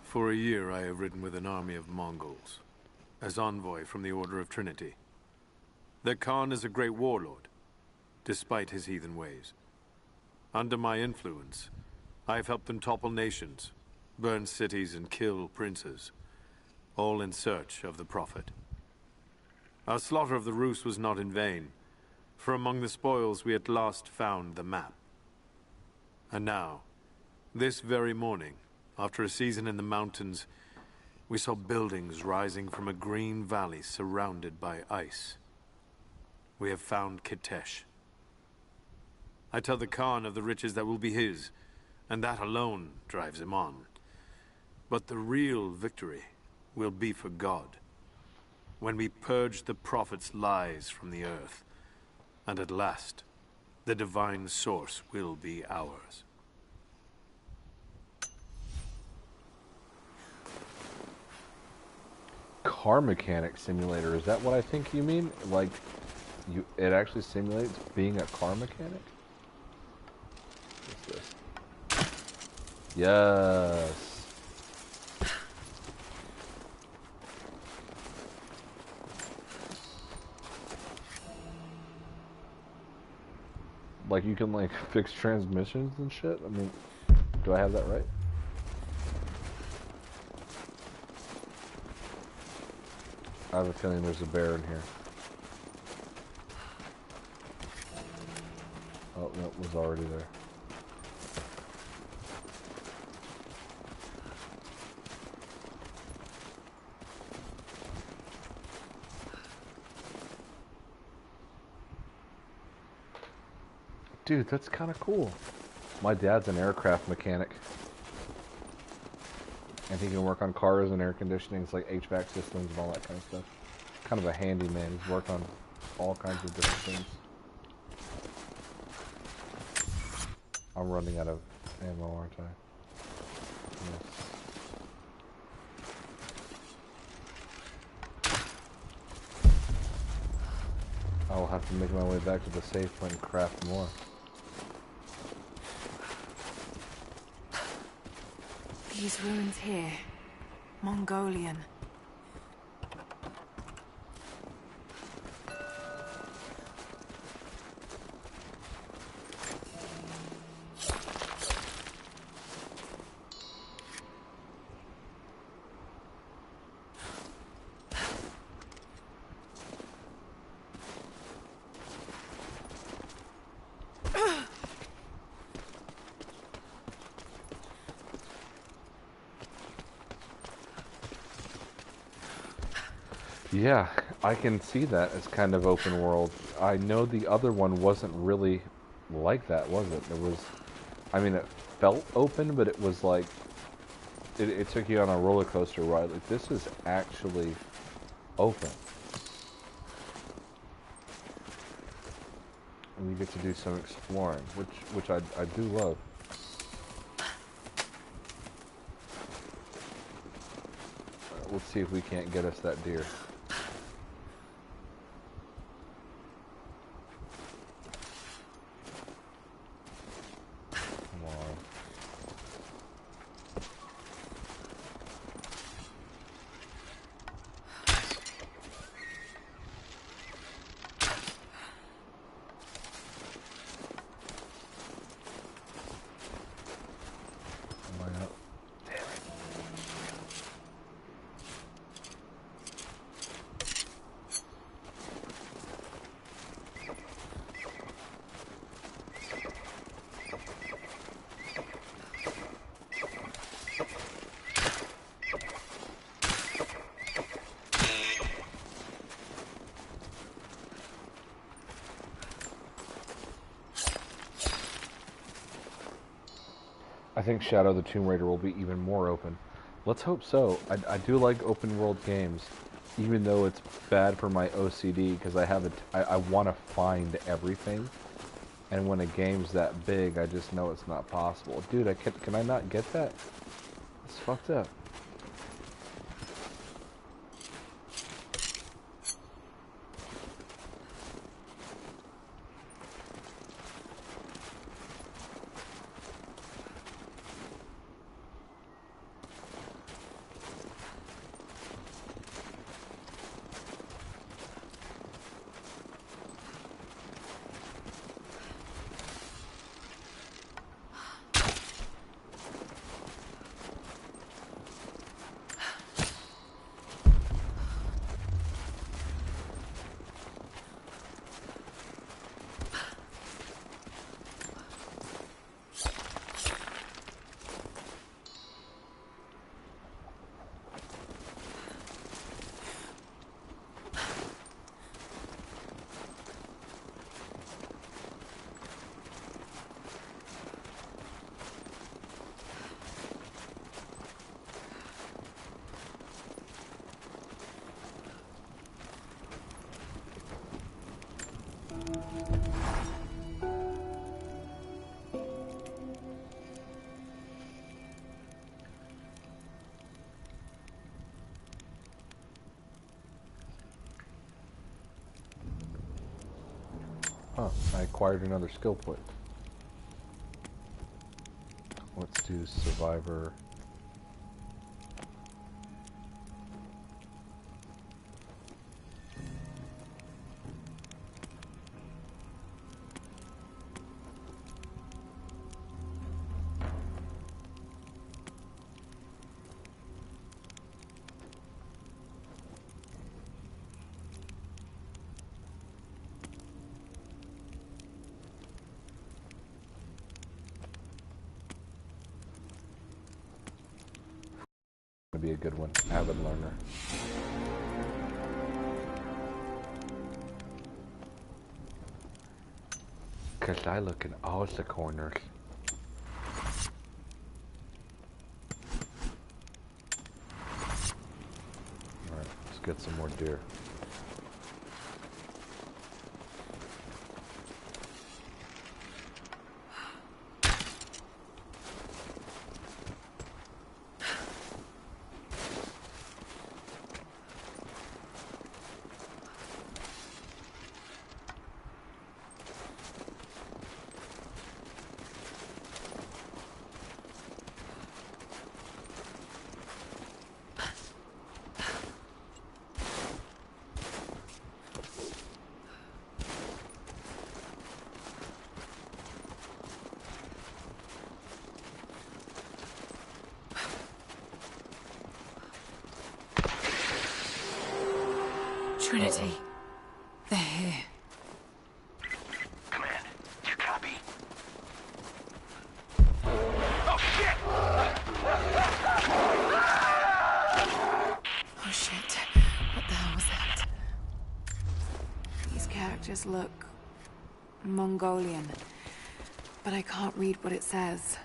S4: For a year I have ridden with an army of Mongols, as envoy from the Order of Trinity. Their Khan is a great warlord, despite his heathen ways. Under my influence, I have helped them topple nations, burn cities and kill princes, all in search of the Prophet. Our slaughter of the Rus was not in vain, for among the spoils we at last found the map. And now, this very morning, after a season in the mountains, we saw buildings rising from a green valley surrounded by ice. We have found Kitesh. I tell the Khan of the riches that will be his, and that alone drives him on. But the real victory will be for God, when we purge the Prophet's lies from the earth, and at last, the divine source will be ours.
S2: Car mechanic simulator, is that what I think you mean? Like, it actually simulates being a car mechanic? What's this? Yes. Like, you can, like, fix transmissions and shit? I mean, do I have that right? I have a feeling there's a bear in here. Oh, no, it was already there. Dude, that's kind of cool. My dad's an aircraft mechanic. And he can work on cars and air conditioning, like HVAC systems and all that kind of stuff. Kind of a handyman. He's worked on all kinds of different things. I'm running out of ammo, aren't I? Yes. I will have to make my way back to the safe point and craft more.
S1: These ruins here, Mongolian.
S2: Yeah, I can see that as kind of open world. I know the other one wasn't really like that, was it? It was, I mean, it felt open, but it was like, it took you on a roller coaster ride. Like, this is actually open. And you get to do some exploring, which I do love. Let's see if we can't get us that deer. I think Shadow the Tomb Raider will be even more open. Let's hope so. I do like open world games, even though it's bad for my OCD, because I want to find everything. And when a game's that big, I just know it's not possible. Dude, can I not get that? It's fucked up. Huh, I acquired another skill point. Let's do Survivor. Be a good one. Avid learner. Cause I look in all the corners. Alright, let's get some more deer.
S9: Trinity. They're here.
S8: Command, you copy? Oh, shit!
S9: Oh shit. What the hell was that? These characters look Mongolian, but I can't read what it says.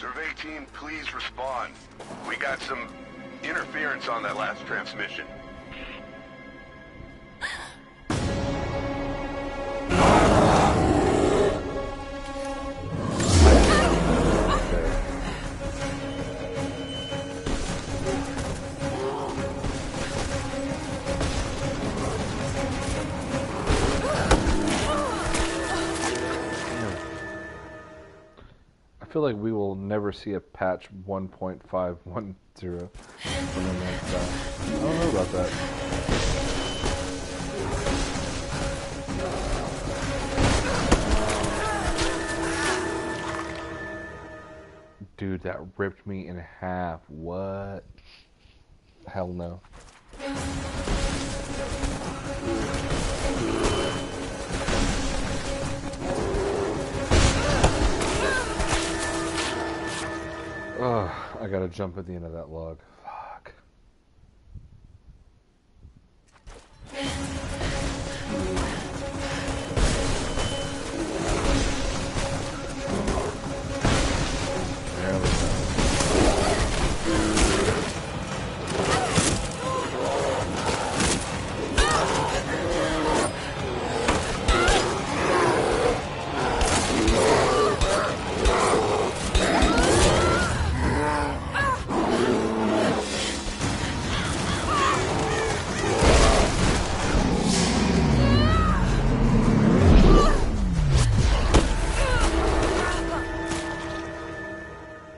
S7: Survey team, please respond. We got some interference on that last transmission.
S2: I feel like we will never see a patch 1.510 from the next time. I don't know about that. Dude, that ripped me in half. What? Hell no. Ugh, I gotta jump at the end of that log. Fuck. There we go.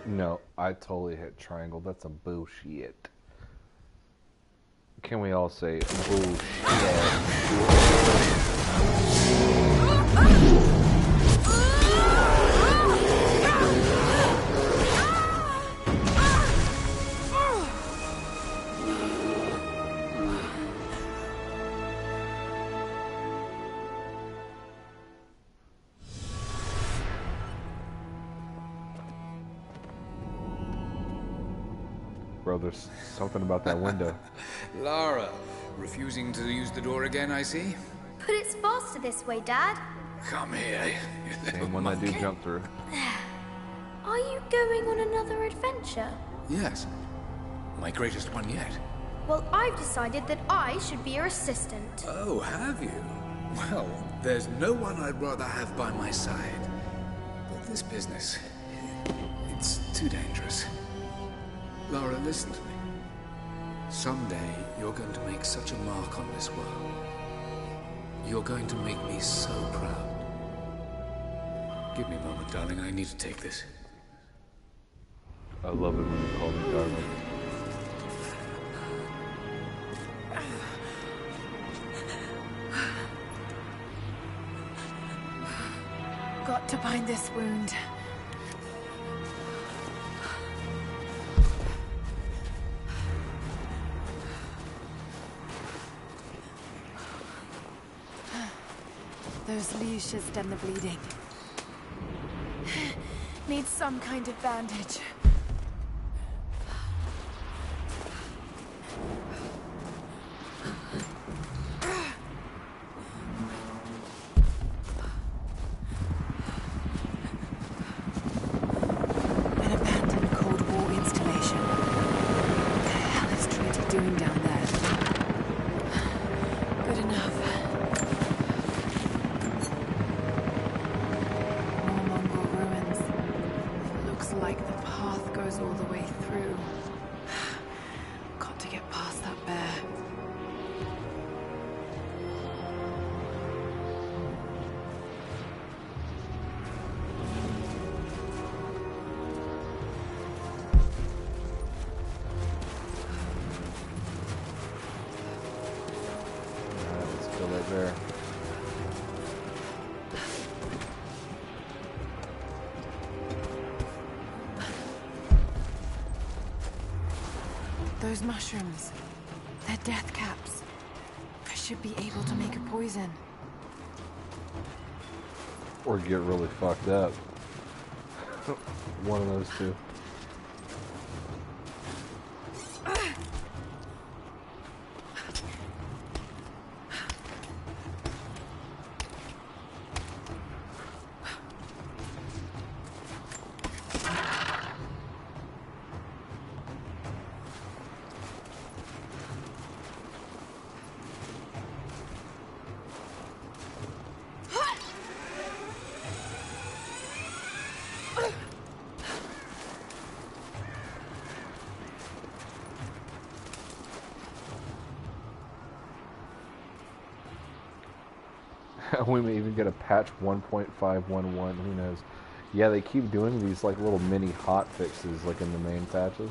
S2: No, I totally hit triangle. That's a bullshit. Can we all say bullshit? Bro, there's something about that window.
S10: Lara, refusing to use the door again, I see?
S11: But it's faster this way, Dad.
S10: Come here, you little
S2: Same one I do
S10: monkey.
S2: jump through.
S11: Are you going on another adventure?
S10: Yes. My greatest one yet.
S11: Well, I've decided that I should be your assistant.
S10: Oh, have you? Well, there's no one I'd rather have by my side. But this business, it's too dangerous. Lara, listen to me. Someday, you're going to make such a mark on this world. You're going to make me so proud. Give me a moment, darling. I need to take this.
S2: I love it when you call me darling.
S9: Got to bind this wound. Those leaves should stem the bleeding. Need some kind of bandage. An abandoned Cold War installation. What the hell is Trinity doing down there? Good enough. More Mongol ruins. Looks like the path goes all the way through. Got to get past that bear.
S2: Alright, let's go right there.
S9: Those mushrooms. They're death caps. I should be able to make a poison.
S2: Or get really fucked up. One of those two. We may even get a patch 1.511, who knows. Yeah, they keep doing these like little mini hot fixes like in the main patches.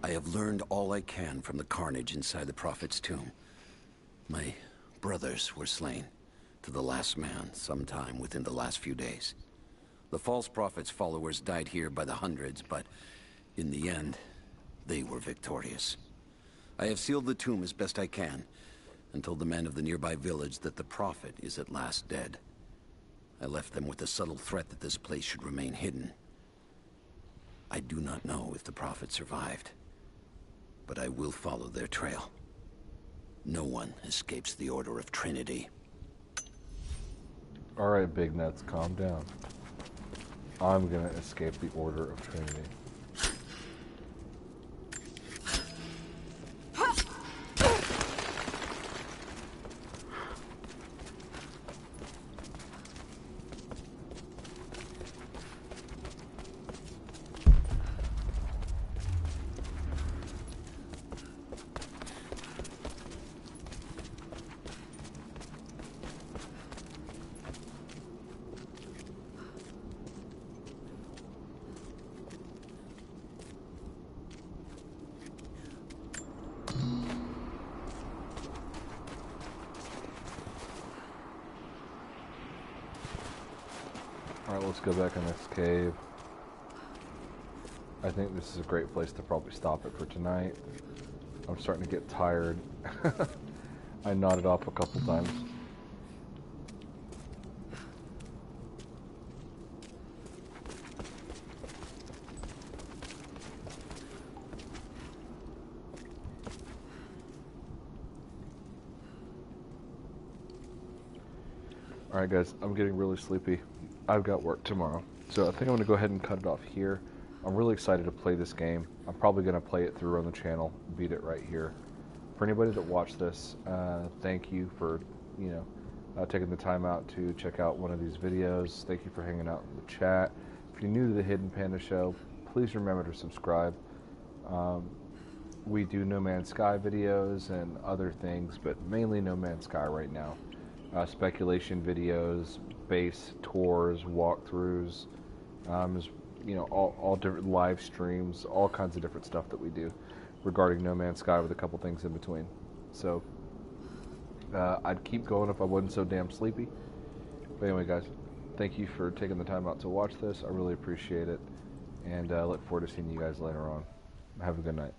S12: I have learned all I can from the carnage inside the Prophet's tomb. My brothers were slain, to the last man, sometime within the last few days. The false Prophet's followers died here by the hundreds, but in the end, they were victorious. I have sealed the tomb as best I can, and told the men of the nearby village that the Prophet is at last dead. I left them with the subtle threat that this place should remain hidden. I do not know if the Prophet survived, but I will follow their trail. No one escapes the Order of Trinity.
S2: Alright, big nuts, calm down. I'm gonna escape the Order of Trinity. Alright, let's go back in this cave. I think this is a great place to probably stop it for tonight. I'm starting to get tired. I nodded off a couple times. Alright guys, I'm getting really sleepy. I've got work tomorrow. So I think I'm going to go ahead and cut it off here. I'm really excited to play this game. I'm probably going to play it through on the channel, beat it right here. For anybody that watched this, thank you for, taking the time out to check out one of these videos. Thank you for hanging out in the chat. If you're new to the Hidden Panda Show, please remember to subscribe. We do No Man's Sky videos and other things, but mainly No Man's Sky right now. Speculation videos, base tours, walkthroughs, all different live streams, all kinds of different stuff that we do regarding No Man's Sky with a couple things in between. So I'd keep going if I wasn't so damn sleepy. But anyway, guys, thank you for taking the time out to watch this. I really appreciate it, and I look forward to seeing you guys later on. Have a good night.